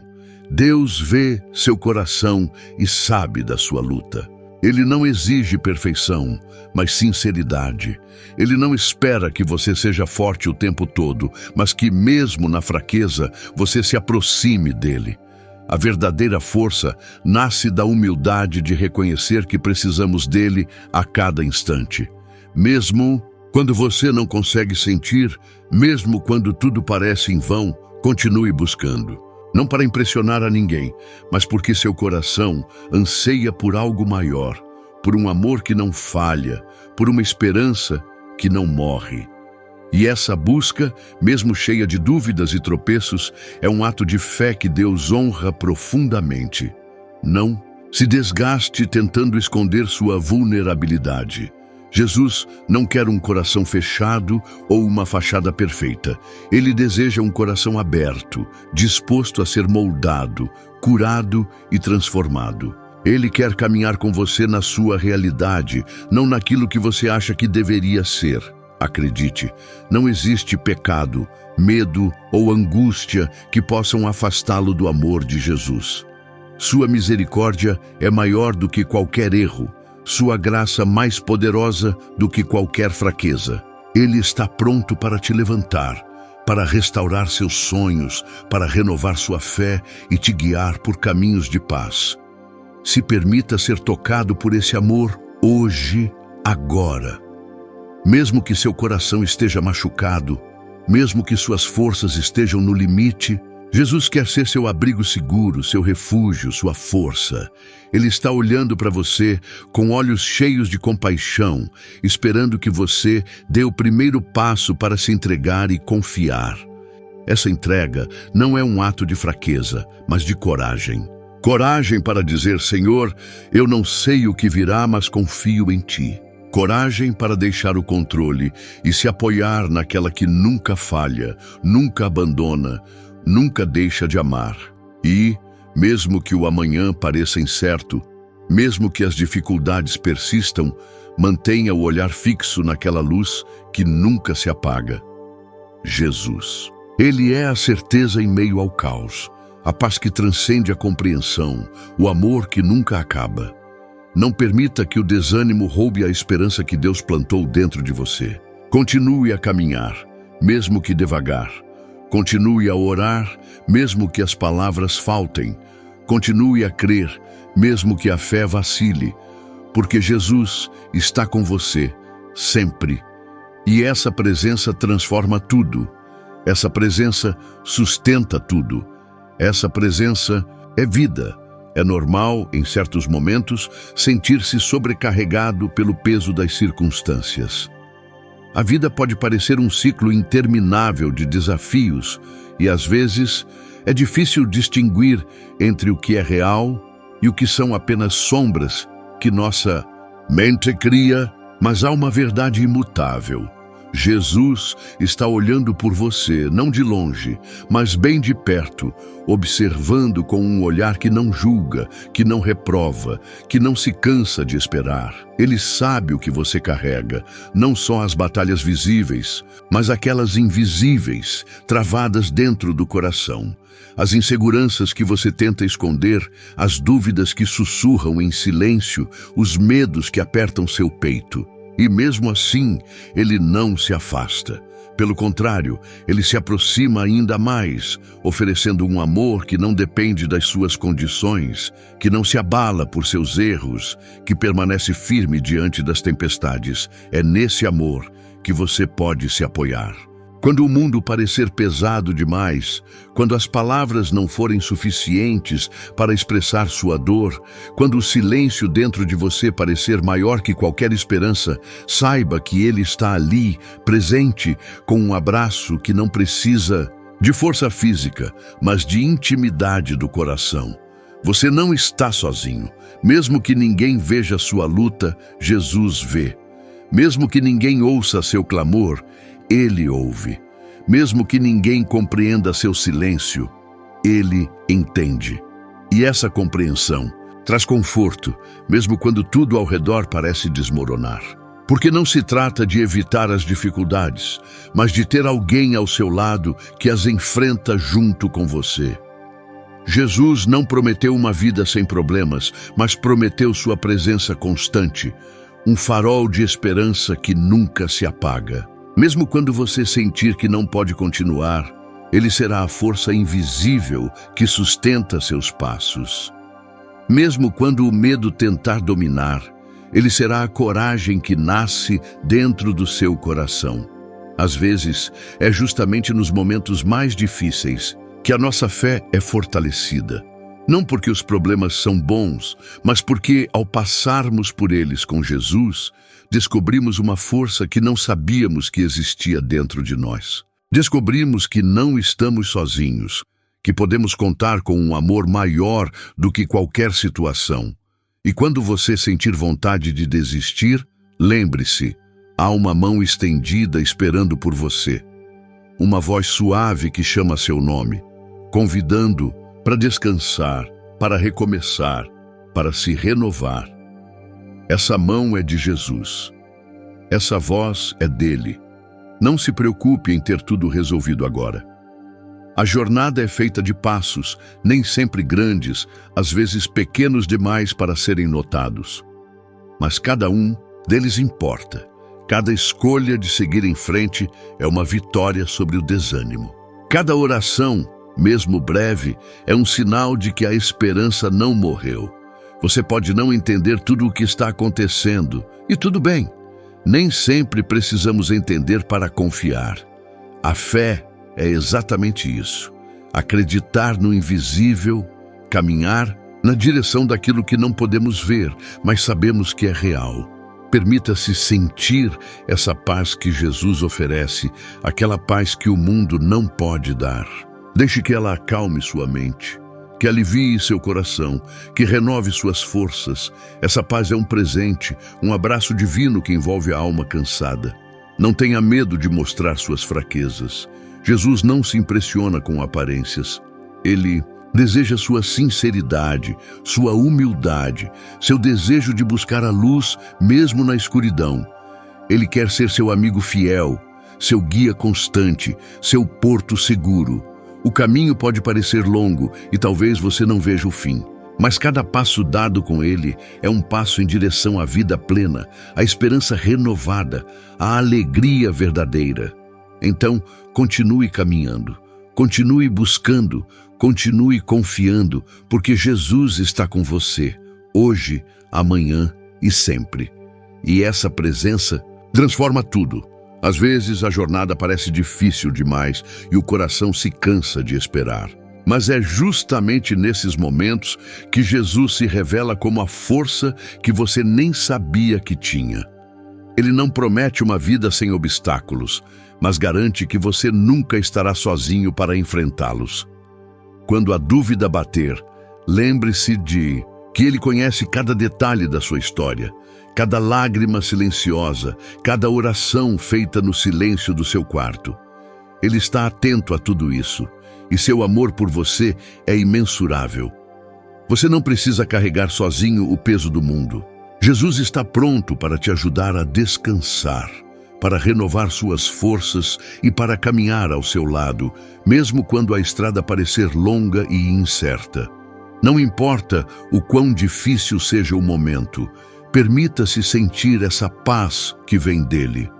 Deus vê seu coração e sabe da sua luta. Ele não exige perfeição, mas sinceridade. Ele não espera que você seja forte o tempo todo, mas que mesmo na fraqueza você se aproxime dele. A verdadeira força nasce da humildade de reconhecer que precisamos dele a cada instante. Mesmo quando você não consegue sentir, mesmo quando tudo parece em vão, continue buscando. Não para impressionar a ninguém, mas porque seu coração anseia por algo maior, por um amor que não falha, por uma esperança que não morre. E essa busca, mesmo cheia de dúvidas e tropeços, é um ato de fé que Deus honra profundamente. Não se desgaste tentando esconder sua vulnerabilidade. Jesus não quer um coração fechado ou uma fachada perfeita. Ele deseja um coração aberto, disposto a ser moldado, curado e transformado. Ele quer caminhar com você na sua realidade, não naquilo que você acha que deveria ser. Acredite, não existe pecado, medo ou angústia que possam afastá-lo do amor de Jesus. Sua misericórdia é maior do que qualquer erro. Sua graça mais poderosa do que qualquer fraqueza. Ele está pronto para te levantar, para restaurar seus sonhos, para renovar sua fé e te guiar por caminhos de paz. Se permita ser tocado por esse amor hoje, agora. Mesmo que seu coração esteja machucado, mesmo que suas forças estejam no limite, Jesus quer ser seu abrigo seguro, seu refúgio, sua força. Ele está olhando para você com olhos cheios de compaixão, esperando que você dê o primeiro passo para se entregar e confiar. Essa entrega não é um ato de fraqueza, mas de coragem. Coragem para dizer, Senhor, eu não sei o que virá, mas confio em Ti. Coragem para deixar o controle e se apoiar naquela que nunca falha, nunca abandona, nunca deixa de amar. E, mesmo que o amanhã pareça incerto, mesmo que as dificuldades persistam, mantenha o olhar fixo naquela luz que nunca se apaga. Jesus. Ele é a certeza em meio ao caos, a paz que transcende a compreensão, o amor que nunca acaba. Não permita que o desânimo roube a esperança que Deus plantou dentro de você. Continue a caminhar, mesmo que devagar. Continue a orar, mesmo que as palavras faltem. Continue a crer, mesmo que a fé vacile, porque Jesus está com você, sempre. E essa presença transforma tudo. Essa presença sustenta tudo. Essa presença é vida. É normal, em certos momentos, sentir-se sobrecarregado pelo peso das circunstâncias. A vida pode parecer um ciclo interminável de desafios e, às vezes, é difícil distinguir entre o que é real e o que são apenas sombras que nossa mente cria, mas há uma verdade imutável. Jesus está olhando por você, não de longe, mas bem de perto, observando com um olhar que não julga, que não reprova, que não se cansa de esperar. Ele sabe o que você carrega, não só as batalhas visíveis, mas aquelas invisíveis, travadas dentro do coração. As inseguranças que você tenta esconder, as dúvidas que sussurram em silêncio, os medos que apertam seu peito. E mesmo assim, ele não se afasta. Pelo contrário, ele se aproxima ainda mais, oferecendo um amor que não depende das suas condições, que não se abala por seus erros, que permanece firme diante das tempestades. É nesse amor que você pode se apoiar. Quando o mundo parecer pesado demais, quando as palavras não forem suficientes para expressar sua dor, quando o silêncio dentro de você parecer maior que qualquer esperança, saiba que Ele está ali, presente, com um abraço que não precisa de força física, mas de intimidade do coração. Você não está sozinho. Mesmo que ninguém veja sua luta, Jesus vê. Mesmo que ninguém ouça seu clamor, Ele ouve. Mesmo que ninguém compreenda seu silêncio, Ele entende. E essa compreensão traz conforto, mesmo quando tudo ao redor parece desmoronar. Porque não se trata de evitar as dificuldades, mas de ter alguém ao seu lado que as enfrenta junto com você. Jesus não prometeu uma vida sem problemas, mas prometeu sua presença constante, um farol de esperança que nunca se apaga. Mesmo quando você sentir que não pode continuar, Ele será a força invisível que sustenta seus passos. Mesmo quando o medo tentar dominar, Ele será a coragem que nasce dentro do seu coração. Às vezes, é justamente nos momentos mais difíceis que a nossa fé é fortalecida. Não porque os problemas são bons, mas porque, ao passarmos por eles com Jesus, descobrimos uma força que não sabíamos que existia dentro de nós. Descobrimos que não estamos sozinhos, que podemos contar com um amor maior do que qualquer situação. E quando você sentir vontade de desistir, lembre-se, há uma mão estendida esperando por você. Uma voz suave que chama seu nome, convidando para descansar, para recomeçar, para se renovar. Essa mão é de Jesus. Essa voz é dele. Não se preocupe em ter tudo resolvido agora. A jornada é feita de passos, nem sempre grandes, às vezes pequenos demais para serem notados. Mas cada um deles importa. Cada escolha de seguir em frente é uma vitória sobre o desânimo. Cada oração, mesmo breve, é um sinal de que a esperança não morreu. Você pode não entender tudo o que está acontecendo, e tudo bem. Nem sempre precisamos entender para confiar. A fé é exatamente isso. Acreditar no invisível, caminhar na direção daquilo que não podemos ver, mas sabemos que é real. Permita-se sentir essa paz que Jesus oferece, aquela paz que o mundo não pode dar. Deixe que ela acalme sua mente, que alivie seu coração, que renove suas forças. Essa paz é um presente, um abraço divino que envolve a alma cansada. Não tenha medo de mostrar suas fraquezas. Jesus não se impressiona com aparências. Ele deseja sua sinceridade, sua humildade, seu desejo de buscar a luz mesmo na escuridão. Ele quer ser seu amigo fiel, seu guia constante, seu porto seguro. O caminho pode parecer longo e talvez você não veja o fim, mas cada passo dado com Ele é um passo em direção à vida plena, à esperança renovada, à alegria verdadeira. Então, continue caminhando, continue buscando, continue confiando, porque Jesus está com você, hoje, amanhã e sempre. E essa presença transforma tudo. Às vezes a jornada parece difícil demais e o coração se cansa de esperar. Mas é justamente nesses momentos que Jesus se revela como a força que você nem sabia que tinha. Ele não promete uma vida sem obstáculos, mas garante que você nunca estará sozinho para enfrentá-los. Quando a dúvida bater, lembre-se de que Ele conhece cada detalhe da sua história, cada lágrima silenciosa, cada oração feita no silêncio do seu quarto. Ele está atento a tudo isso, e seu amor por você é imensurável. Você não precisa carregar sozinho o peso do mundo. Jesus está pronto para te ajudar a descansar, para renovar suas forças e para caminhar ao seu lado, mesmo quando a estrada parecer longa e incerta. Não importa o quão difícil seja o momento, permita-se sentir essa paz que vem dele.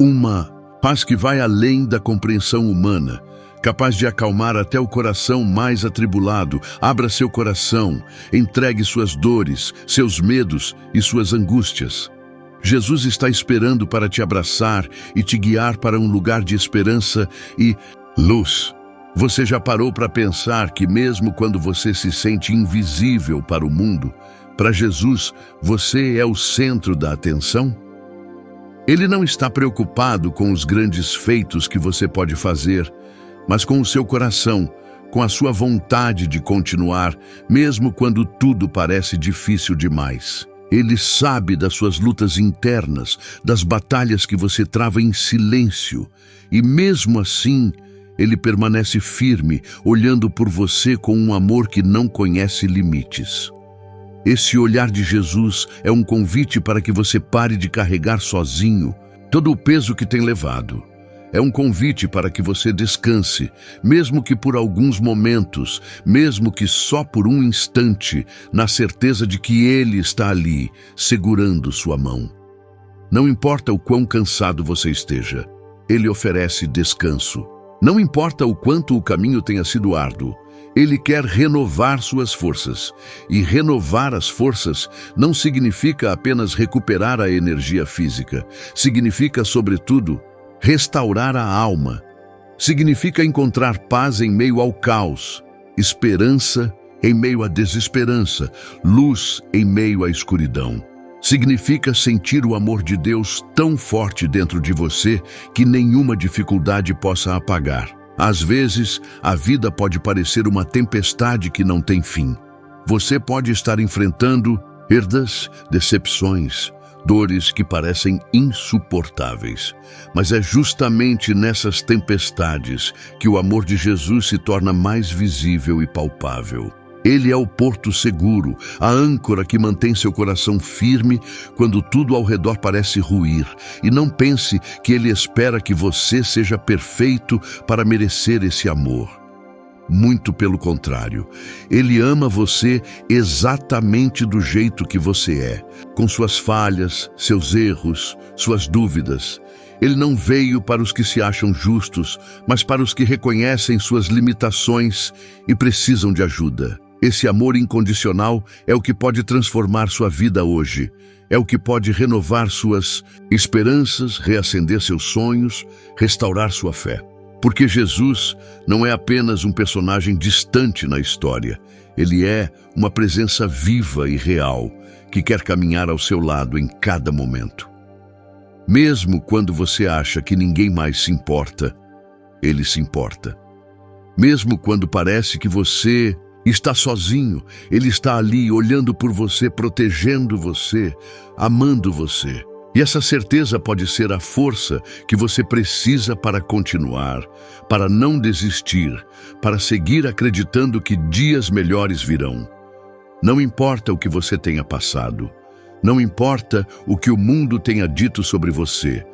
Uma paz que vai além da compreensão humana, capaz de acalmar até o coração mais atribulado. Abra seu coração, entregue suas dores, seus medos e suas angústias. Jesus está esperando para te abraçar e te guiar para um lugar de esperança e luz. Você já parou para pensar que mesmo quando você se sente invisível para o mundo, para Jesus, você é o centro da atenção? Ele não está preocupado com os grandes feitos que você pode fazer, mas com o seu coração, com a sua vontade de continuar, mesmo quando tudo parece difícil demais. Ele sabe das suas lutas internas, das batalhas que você trava em silêncio. E mesmo assim, Ele permanece firme, olhando por você com um amor que não conhece limites. Esse olhar de Jesus é um convite para que você pare de carregar sozinho todo o peso que tem levado. É um convite para que você descanse, mesmo que por alguns momentos, mesmo que só por um instante, na certeza de que Ele está ali, segurando sua mão. Não importa o quão cansado você esteja, Ele oferece descanso. Não importa o quanto o caminho tenha sido árduo, Ele quer renovar suas forças. E renovar as forças não significa apenas recuperar a energia física. Significa, sobretudo, restaurar a alma. Significa encontrar paz em meio ao caos, esperança em meio à desesperança, luz em meio à escuridão. Significa sentir o amor de Deus tão forte dentro de você que nenhuma dificuldade possa apagar. Às vezes, a vida pode parecer uma tempestade que não tem fim. Você pode estar enfrentando perdas, decepções, dores que parecem insuportáveis. Mas é justamente nessas tempestades que o amor de Jesus se torna mais visível e palpável. Ele é o porto seguro, a âncora que mantém seu coração firme quando tudo ao redor parece ruir. E não pense que Ele espera que você seja perfeito para merecer esse amor. Muito pelo contrário, Ele ama você exatamente do jeito que você é, com suas falhas, seus erros, suas dúvidas. Ele não veio para os que se acham justos, mas para os que reconhecem suas limitações e precisam de ajuda. Esse amor incondicional é o que pode transformar sua vida hoje. É o que pode renovar suas esperanças, reacender seus sonhos, restaurar sua fé. Porque Jesus não é apenas um personagem distante na história. Ele é uma presença viva e real, que quer caminhar ao seu lado em cada momento. Mesmo quando você acha que ninguém mais se importa, Ele se importa. Mesmo quando parece que você está sozinho, Ele está ali olhando por você, protegendo você, amando você. E essa certeza pode ser a força que você precisa para continuar, para não desistir, para seguir acreditando que dias melhores virão. Não importa o que você tenha passado, não importa o que o mundo tenha dito sobre você,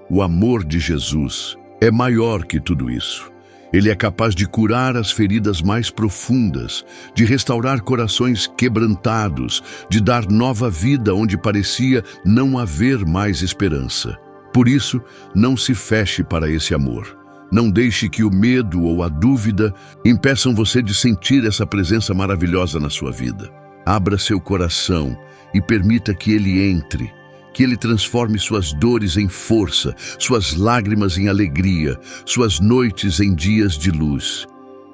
o amor de Jesus é maior que tudo isso. Ele é capaz de curar as feridas mais profundas, de restaurar corações quebrantados, de dar nova vida onde parecia não haver mais esperança. Por isso, não se feche para esse amor. Não deixe que o medo ou a dúvida impeçam você de sentir essa presença maravilhosa na sua vida. Abra seu coração e permita que Ele entre. Que Ele transforme suas dores em força, suas lágrimas em alegria, suas noites em dias de luz.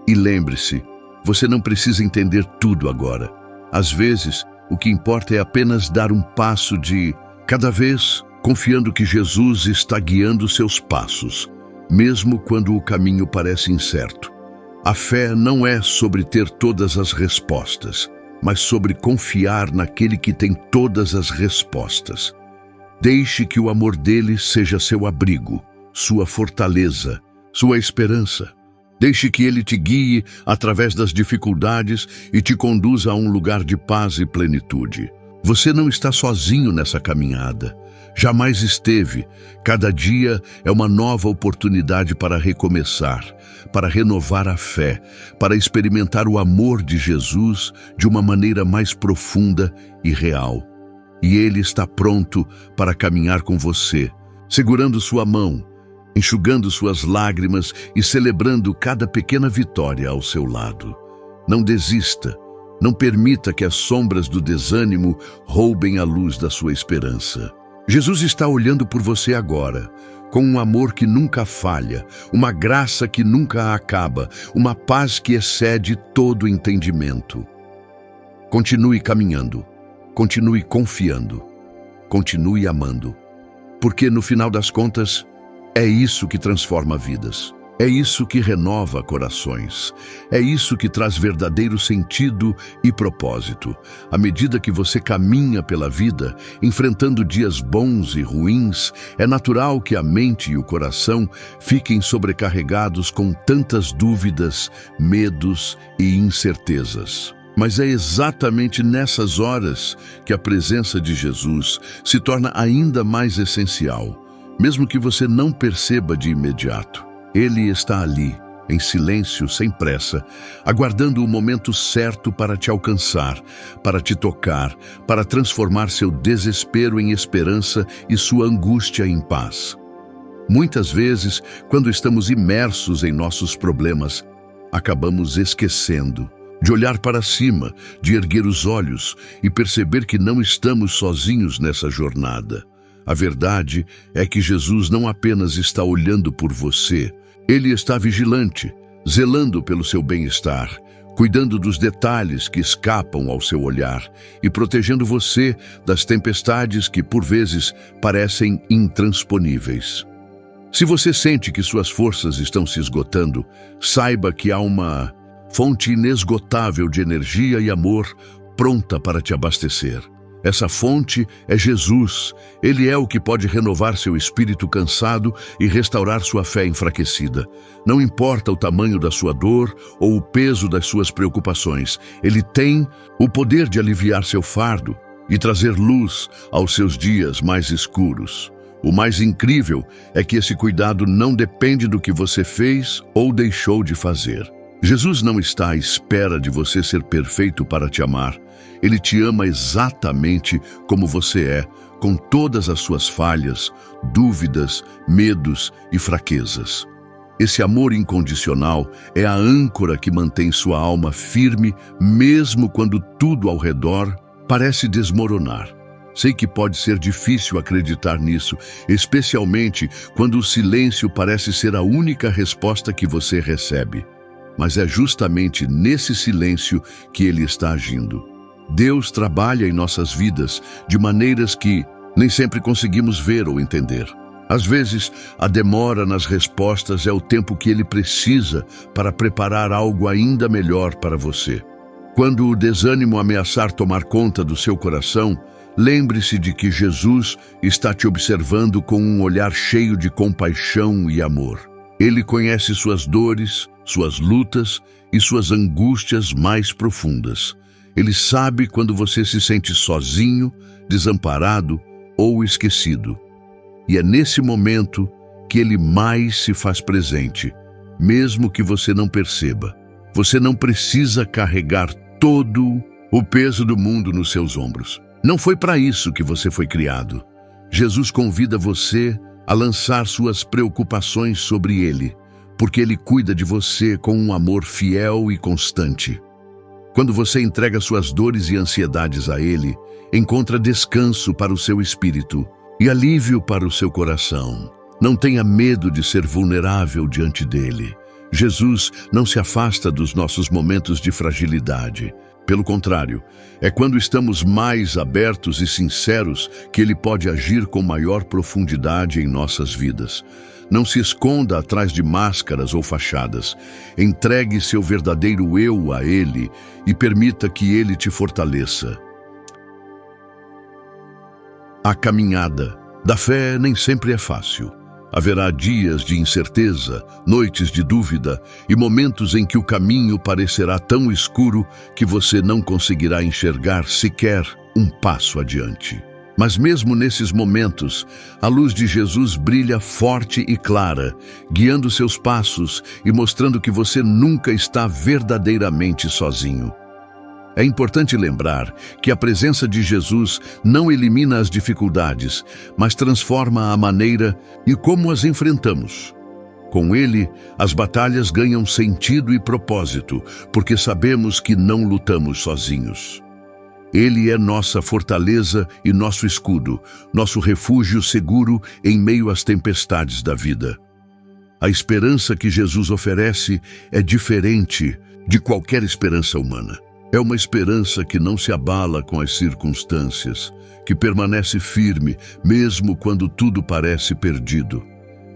E lembre-se, você não precisa entender tudo agora. Às vezes, o que importa é apenas dar um passo de cada vez, confiando que Jesus está guiando seus passos, mesmo quando o caminho parece incerto. A fé não é sobre ter todas as respostas, mas sobre confiar naquele que tem todas as respostas. Deixe que o amor dele seja seu abrigo, sua fortaleza, sua esperança. Deixe que ele te guie através das dificuldades e te conduza a um lugar de paz e plenitude. Você não está sozinho nessa caminhada. Jamais esteve. Cada dia é uma nova oportunidade para recomeçar, para renovar a fé, para experimentar o amor de Jesus de uma maneira mais profunda e real. E Ele está pronto para caminhar com você, segurando sua mão, enxugando suas lágrimas e celebrando cada pequena vitória ao seu lado. Não desista, não permita que as sombras do desânimo roubem a luz da sua esperança. Jesus está olhando por você agora, com um amor que nunca falha, uma graça que nunca acaba, uma paz que excede todo entendimento. Continue caminhando. Continue confiando, continue amando, porque no final das contas, é isso que transforma vidas. É isso que renova corações. É isso que traz verdadeiro sentido e propósito. À medida que você caminha pela vida, enfrentando dias bons e ruins, é natural que a mente e o coração fiquem sobrecarregados com tantas dúvidas, medos e incertezas. Mas é exatamente nessas horas que a presença de Jesus se torna ainda mais essencial, mesmo que você não perceba de imediato. Ele está ali, em silêncio, sem pressa, aguardando o momento certo para te alcançar, para te tocar, para transformar seu desespero em esperança e sua angústia em paz. Muitas vezes, quando estamos imersos em nossos problemas, acabamos esquecendo de olhar para cima, de erguer os olhos e perceber que não estamos sozinhos nessa jornada. A verdade é que Jesus não apenas está olhando por você, Ele está vigilante, zelando pelo seu bem-estar, cuidando dos detalhes que escapam ao seu olhar e protegendo você das tempestades que, por vezes, parecem intransponíveis. Se você sente que suas forças estão se esgotando, saiba que há uma fonte inesgotável de energia e amor pronta para te abastecer. Essa fonte é Jesus. Ele é o que pode renovar seu espírito cansado e restaurar sua fé enfraquecida. Não importa o tamanho da sua dor ou o peso das suas preocupações, Ele tem o poder de aliviar seu fardo e trazer luz aos seus dias mais escuros. O mais incrível é que esse cuidado não depende do que você fez ou deixou de fazer. Jesus não está à espera de você ser perfeito para te amar. Ele te ama exatamente como você é, com todas as suas falhas, dúvidas, medos e fraquezas. Esse amor incondicional é a âncora que mantém sua alma firme, mesmo quando tudo ao redor parece desmoronar. Sei que pode ser difícil acreditar nisso, especialmente quando o silêncio parece ser a única resposta que você recebe. Mas é justamente nesse silêncio que Ele está agindo. Deus trabalha em nossas vidas de maneiras que nem sempre conseguimos ver ou entender. Às vezes, a demora nas respostas é o tempo que Ele precisa para preparar algo ainda melhor para você. Quando o desânimo ameaçar tomar conta do seu coração, lembre-se de que Jesus está te observando com um olhar cheio de compaixão e amor. Ele conhece suas dores, suas lutas e suas angústias mais profundas. Ele sabe quando você se sente sozinho, desamparado ou esquecido. E é nesse momento que Ele mais se faz presente, mesmo que você não perceba. Você não precisa carregar todo o peso do mundo nos seus ombros. Não foi para isso que você foi criado. Jesus convida você a lançar suas preocupações sobre Ele, porque Ele cuida de você com um amor fiel e constante. Quando você entrega suas dores e ansiedades a Ele, encontra descanso para o seu espírito e alívio para o seu coração. Não tenha medo de ser vulnerável diante dele. Jesus não se afasta dos nossos momentos de fragilidade. Pelo contrário, é quando estamos mais abertos e sinceros que Ele pode agir com maior profundidade em nossas vidas. Não se esconda atrás de máscaras ou fachadas. Entregue seu verdadeiro eu a Ele e permita que Ele te fortaleça. A caminhada da fé nem sempre é fácil. Haverá dias de incerteza, noites de dúvida e momentos em que o caminho parecerá tão escuro que você não conseguirá enxergar sequer um passo adiante. Mas mesmo nesses momentos, a luz de Jesus brilha forte e clara, guiando seus passos e mostrando que você nunca está verdadeiramente sozinho. É importante lembrar que a presença de Jesus não elimina as dificuldades, mas transforma a maneira e como as enfrentamos. Com Ele, as batalhas ganham sentido e propósito, porque sabemos que não lutamos sozinhos. Ele é nossa fortaleza e nosso escudo, nosso refúgio seguro em meio às tempestades da vida. A esperança que Jesus oferece é diferente de qualquer esperança humana. É uma esperança que não se abala com as circunstâncias, que permanece firme mesmo quando tudo parece perdido.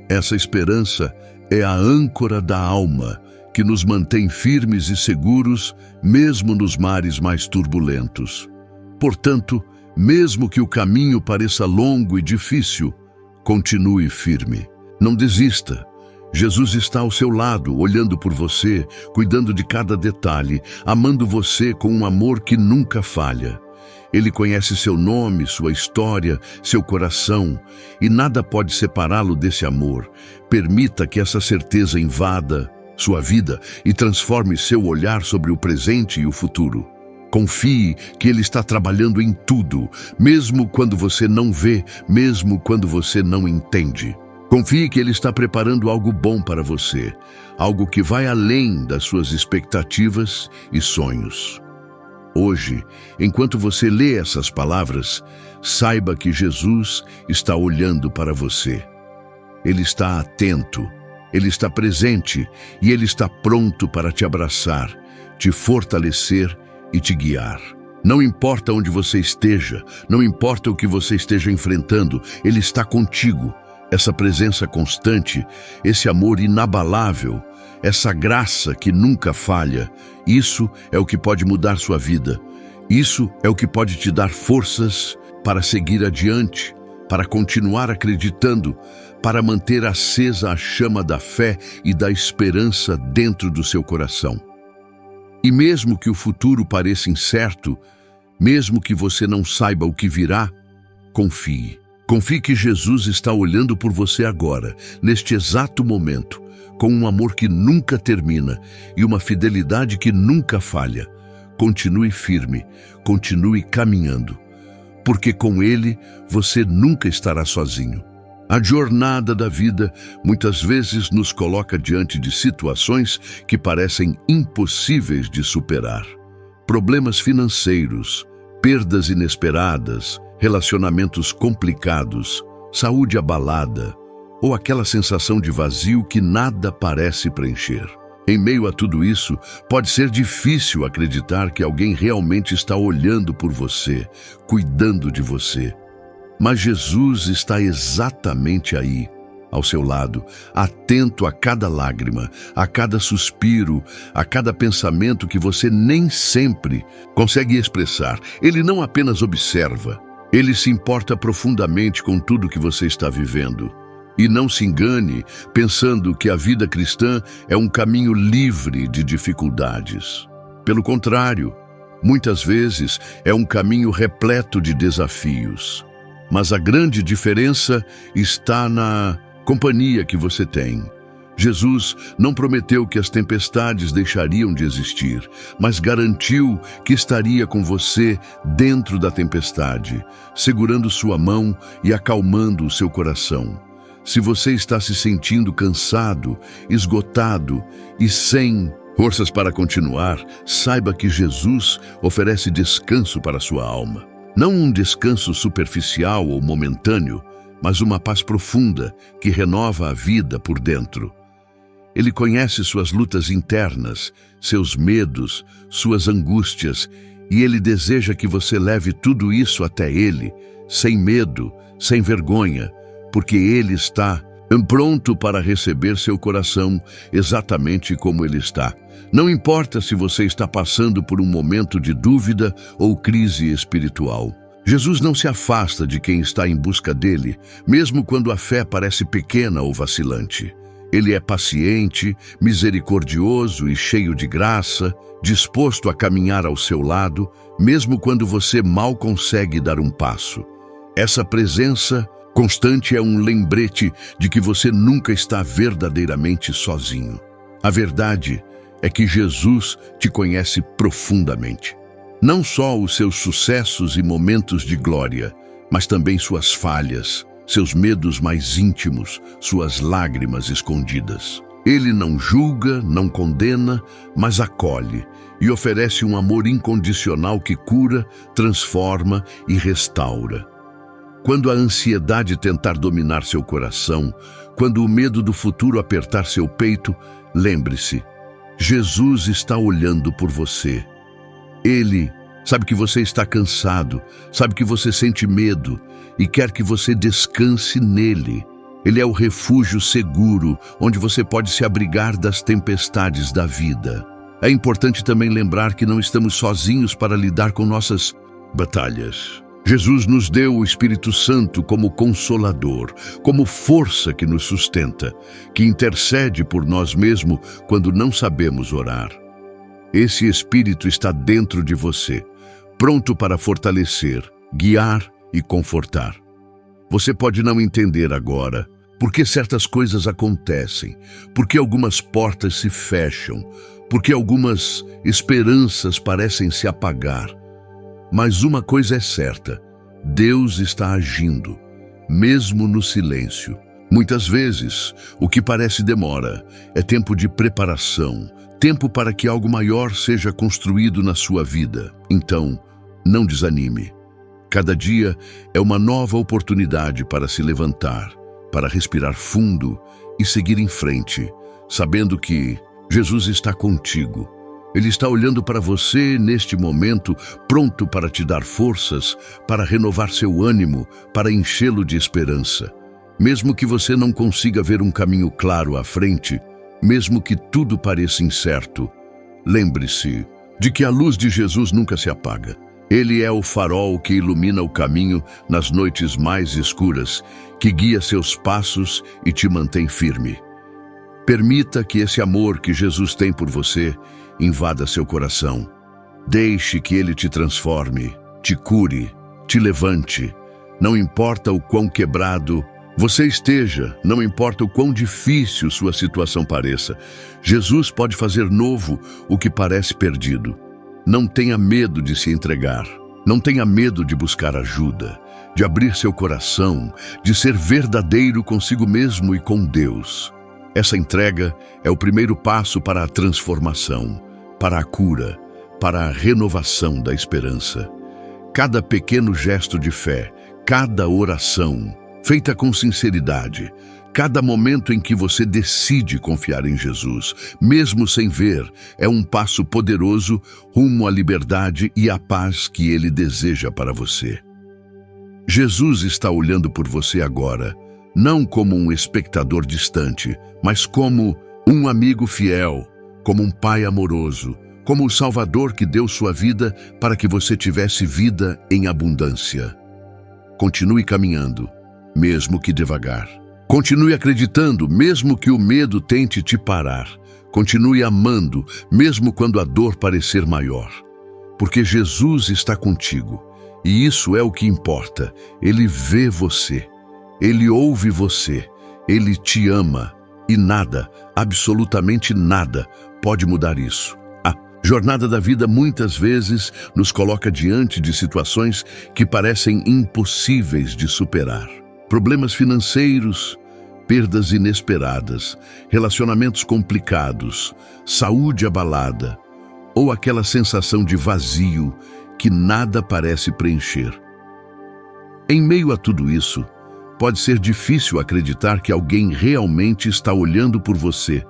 Essa esperança é a âncora da alma, que nos mantém firmes e seguros, mesmo nos mares mais turbulentos. Portanto, mesmo que o caminho pareça longo e difícil, continue firme. Não desista. Jesus está ao seu lado, olhando por você, cuidando de cada detalhe, amando você com um amor que nunca falha. Ele conhece seu nome, sua história, seu coração, e nada pode separá-lo desse amor. Permita que essa certeza invada sua vida e transforme seu olhar sobre o presente e o futuro. Confie que Ele está trabalhando em tudo, mesmo quando você não vê, mesmo quando você não entende. Confie que Ele está preparando algo bom para você, algo que vai além das suas expectativas e sonhos. Hoje, enquanto você lê essas palavras, saiba que Jesus está olhando para você. Ele está atento, Ele está presente e Ele está pronto para te abraçar, te fortalecer e te guiar. Não importa onde você esteja, não importa o que você esteja enfrentando, Ele está contigo. Essa presença constante, esse amor inabalável, essa graça que nunca falha, isso é o que pode mudar sua vida. Isso é o que pode te dar forças para seguir adiante, para continuar acreditando, para manter acesa a chama da fé e da esperança dentro do seu coração. E mesmo que o futuro pareça incerto, mesmo que você não saiba o que virá, confie. Confie que Jesus está olhando por você agora, neste exato momento, com um amor que nunca termina e uma fidelidade que nunca falha. Continue firme, continue caminhando, porque com Ele você nunca estará sozinho. A jornada da vida muitas vezes nos coloca diante de situações que parecem impossíveis de superar. Problemas financeiros, perdas inesperadas, relacionamentos complicados, saúde abalada, ou aquela sensação de vazio que nada parece preencher. Em meio a tudo isso, pode ser difícil acreditar que alguém realmente está olhando por você, cuidando de você. Mas Jesus está exatamente aí, ao seu lado, atento a cada lágrima, a cada suspiro, a cada pensamento que você nem sempre consegue expressar. Ele não apenas observa, Ele se importa profundamente com tudo que você está vivendo. E não se engane pensando que a vida cristã é um caminho livre de dificuldades. Pelo contrário, muitas vezes é um caminho repleto de desafios. Mas a grande diferença está na companhia que você tem. Jesus não prometeu que as tempestades deixariam de existir, mas garantiu que estaria com você dentro da tempestade, segurando sua mão e acalmando o seu coração. Se você está se sentindo cansado, esgotado e sem forças para continuar, saiba que Jesus oferece descanso para a sua alma. Não um descanso superficial ou momentâneo, mas uma paz profunda que renova a vida por dentro. Ele conhece suas lutas internas, seus medos, suas angústias, e Ele deseja que você leve tudo isso até Ele, sem medo, sem vergonha, porque Ele está pronto para receber seu coração exatamente como ele está. Não importa se você está passando por um momento de dúvida ou crise espiritual. Jesus não se afasta de quem está em busca dele, mesmo quando a fé parece pequena ou vacilante. Ele é paciente, misericordioso e cheio de graça, disposto a caminhar ao seu lado, mesmo quando você mal consegue dar um passo. Essa presença constante é um lembrete de que você nunca está verdadeiramente sozinho. A verdade é que Jesus te conhece profundamente. Não só os seus sucessos e momentos de glória, mas também suas falhas, seus medos mais íntimos, suas lágrimas escondidas. Ele não julga, não condena, mas acolhe e oferece um amor incondicional que cura, transforma e restaura. Quando a ansiedade tentar dominar seu coração, quando o medo do futuro apertar seu peito, lembre-se, Jesus está olhando por você. Ele sabe que você está cansado, sabe que você sente medo e quer que você descanse nele. Ele é o refúgio seguro, onde você pode se abrigar das tempestades da vida. É importante também lembrar que não estamos sozinhos para lidar com nossas batalhas. Jesus nos deu o Espírito Santo como consolador, como força que nos sustenta, que intercede por nós mesmos quando não sabemos orar. Esse Espírito está dentro de você, pronto para fortalecer, guiar e confortar. Você pode não entender agora por que certas coisas acontecem, por que algumas portas se fecham, por que algumas esperanças parecem se apagar. Mas uma coisa é certa: Deus está agindo, mesmo no silêncio. Muitas vezes, o que parece demora é tempo de preparação, tempo para que algo maior seja construído na sua vida. Então, não desanime. Cada dia é uma nova oportunidade para se levantar, para respirar fundo e seguir em frente, sabendo que Jesus está contigo. Ele está olhando para você neste momento, pronto para te dar forças, para renovar seu ânimo, para enchê-lo de esperança. Mesmo que você não consiga ver um caminho claro à frente, mesmo que tudo pareça incerto, lembre-se de que a luz de Jesus nunca se apaga. Ele é o farol que ilumina o caminho nas noites mais escuras, que guia seus passos e te mantém firme. Permita que esse amor que Jesus tem por você invada seu coração. Deixe que ele te transforme, te cure, te levante. Não importa o quão quebrado você esteja, não importa o quão difícil sua situação pareça, Jesus pode fazer novo o que parece perdido. Não tenha medo de se entregar. Não tenha medo de buscar ajuda, de abrir seu coração, de ser verdadeiro consigo mesmo e com Deus. Essa entrega é o primeiro passo para a transformação, para a cura, para a renovação da esperança. Cada pequeno gesto de fé, cada oração, feita com sinceridade, cada momento em que você decide confiar em Jesus, mesmo sem ver, é um passo poderoso rumo à liberdade e à paz que Ele deseja para você. Jesus está olhando por você agora, não como um espectador distante, mas como um amigo fiel, como um pai amoroso, como o Salvador que deu sua vida para que você tivesse vida em abundância. Continue caminhando, mesmo que devagar. Continue acreditando, mesmo que o medo tente te parar. Continue amando, mesmo quando a dor parecer maior. Porque Jesus está contigo, e isso é o que importa. Ele vê você, Ele ouve você, Ele te ama, e nada, absolutamente nada, pode mudar isso. A jornada da vida muitas vezes nos coloca diante de situações que parecem impossíveis de superar. Problemas financeiros, perdas inesperadas, relacionamentos complicados, saúde abalada, ou aquela sensação de vazio que nada parece preencher. Em meio a tudo isso, pode ser difícil acreditar que alguém realmente está olhando por você,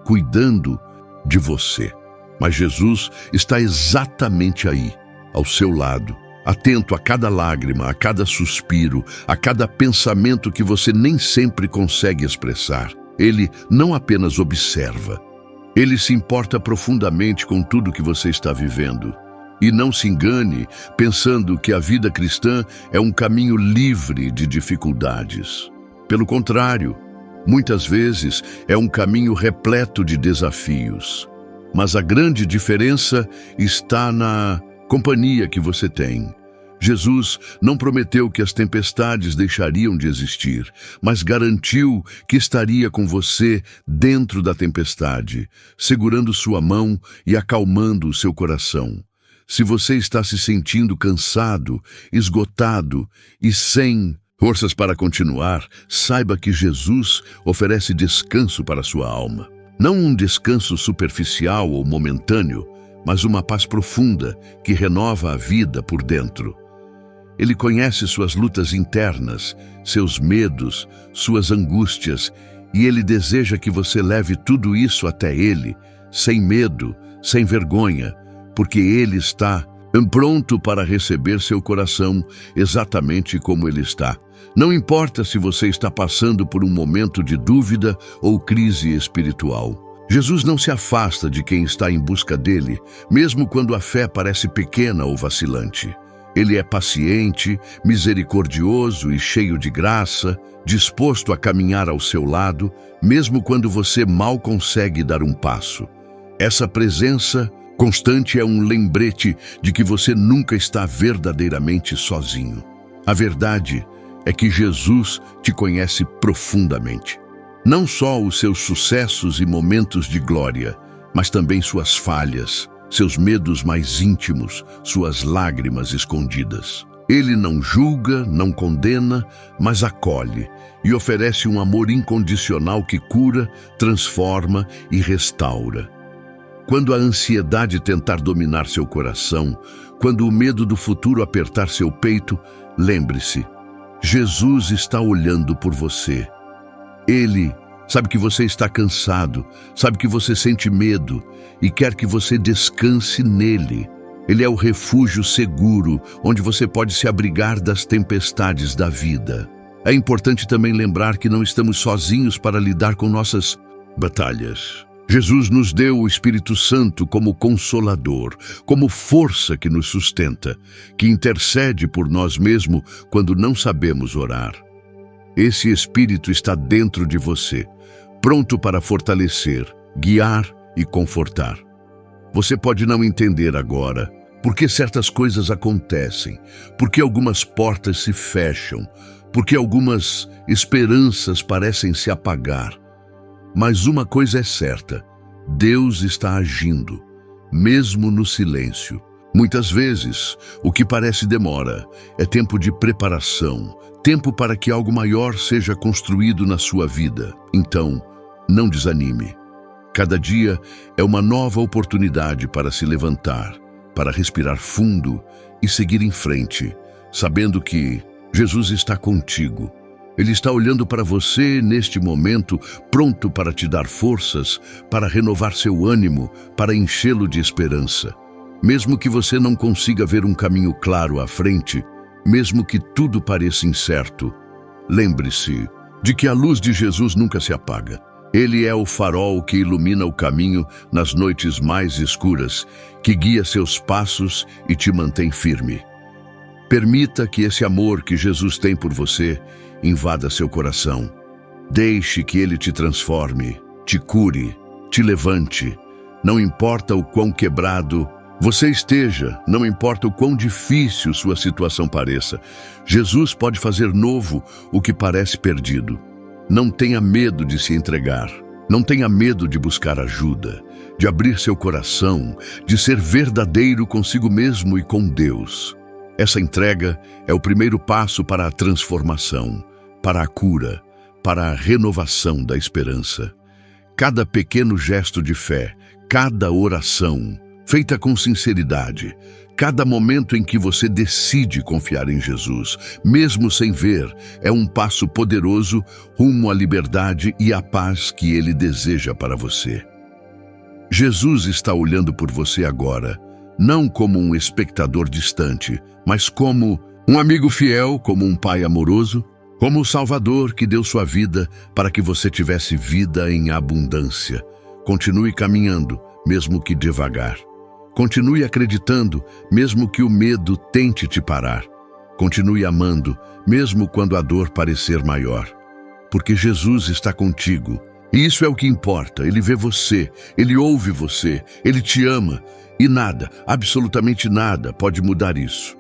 cuidando de você. Mas Jesus está exatamente aí, ao seu lado, atento a cada lágrima, a cada suspiro, a cada pensamento que você nem sempre consegue expressar. Ele não apenas observa, ele se importa profundamente com tudo que você está vivendo. E não se engane pensando que a vida cristã é um caminho livre de dificuldades. Pelo contrário, muitas vezes é um caminho repleto de desafios. Mas a grande diferença está na companhia que você tem. Jesus não prometeu que as tempestades deixariam de existir, mas garantiu que estaria com você dentro da tempestade, segurando sua mão e acalmando o seu coração. Se você está se sentindo cansado, esgotado e sem forças para continuar, saiba que Jesus oferece descanso para sua alma. Não um descanso superficial ou momentâneo, mas uma paz profunda que renova a vida por dentro. Ele conhece suas lutas internas, seus medos, suas angústias, e Ele deseja que você leve tudo isso até Ele, sem medo, sem vergonha, porque Ele está pronto para receber seu coração exatamente como ele está. Não importa se você está passando por um momento de dúvida ou crise espiritual. Jesus não se afasta de quem está em busca dele, mesmo quando a fé parece pequena ou vacilante. Ele é paciente, misericordioso e cheio de graça, disposto a caminhar ao seu lado, mesmo quando você mal consegue dar um passo. Essa presença constante é um lembrete de que você nunca está verdadeiramente sozinho. A verdade é que Jesus te conhece profundamente. Não só os seus sucessos e momentos de glória, mas também suas falhas, seus medos mais íntimos, suas lágrimas escondidas. Ele não julga, não condena, mas acolhe e oferece um amor incondicional que cura, transforma e restaura. Quando a ansiedade tentar dominar seu coração, quando o medo do futuro apertar seu peito, lembre-se, Jesus está olhando por você. Ele sabe que você está cansado, sabe que você sente medo e quer que você descanse nele. Ele é o refúgio seguro, onde você pode se abrigar das tempestades da vida. É importante também lembrar que não estamos sozinhos para lidar com nossas batalhas. Jesus nos deu o Espírito Santo como consolador, como força que nos sustenta, que intercede por nós mesmos quando não sabemos orar. Esse Espírito está dentro de você, pronto para fortalecer, guiar e confortar. Você pode não entender agora por que certas coisas acontecem, por que algumas portas se fecham, por que algumas esperanças parecem se apagar. Mas uma coisa é certa, Deus está agindo, mesmo no silêncio. Muitas vezes, o que parece demora é tempo de preparação, tempo para que algo maior seja construído na sua vida. Então, não desanime. Cada dia é uma nova oportunidade para se levantar, para respirar fundo e seguir em frente, sabendo que Jesus está contigo. Ele está olhando para você neste momento, pronto para te dar forças, para renovar seu ânimo, para enchê-lo de esperança. Mesmo que você não consiga ver um caminho claro à frente, mesmo que tudo pareça incerto, lembre-se de que a luz de Jesus nunca se apaga. Ele é o farol que ilumina o caminho nas noites mais escuras, que guia seus passos e te mantém firme. Permita que esse amor que Jesus tem por você invada seu coração. Deixe que ele te transforme, te cure, te levante. Não importa o quão quebrado você esteja, não importa o quão difícil sua situação pareça, Jesus pode fazer novo o que parece perdido. Não tenha medo de se entregar. Não tenha medo de buscar ajuda, de abrir seu coração, de ser verdadeiro consigo mesmo e com Deus. Essa entrega é o primeiro passo para a transformação, para a cura, para a renovação da esperança. Cada pequeno gesto de fé, cada oração, feita com sinceridade, cada momento em que você decide confiar em Jesus, mesmo sem ver, é um passo poderoso rumo à liberdade e à paz que Ele deseja para você. Jesus está olhando por você agora, não como um espectador distante, mas como um amigo fiel, como um pai amoroso, como o Salvador que deu sua vida para que você tivesse vida em abundância. Continue caminhando, mesmo que devagar. Continue acreditando, mesmo que o medo tente te parar. Continue amando, mesmo quando a dor parecer maior. Porque Jesus está contigo. E isso é o que importa. Ele vê você, Ele ouve você, Ele te ama. E nada, absolutamente nada, pode mudar isso.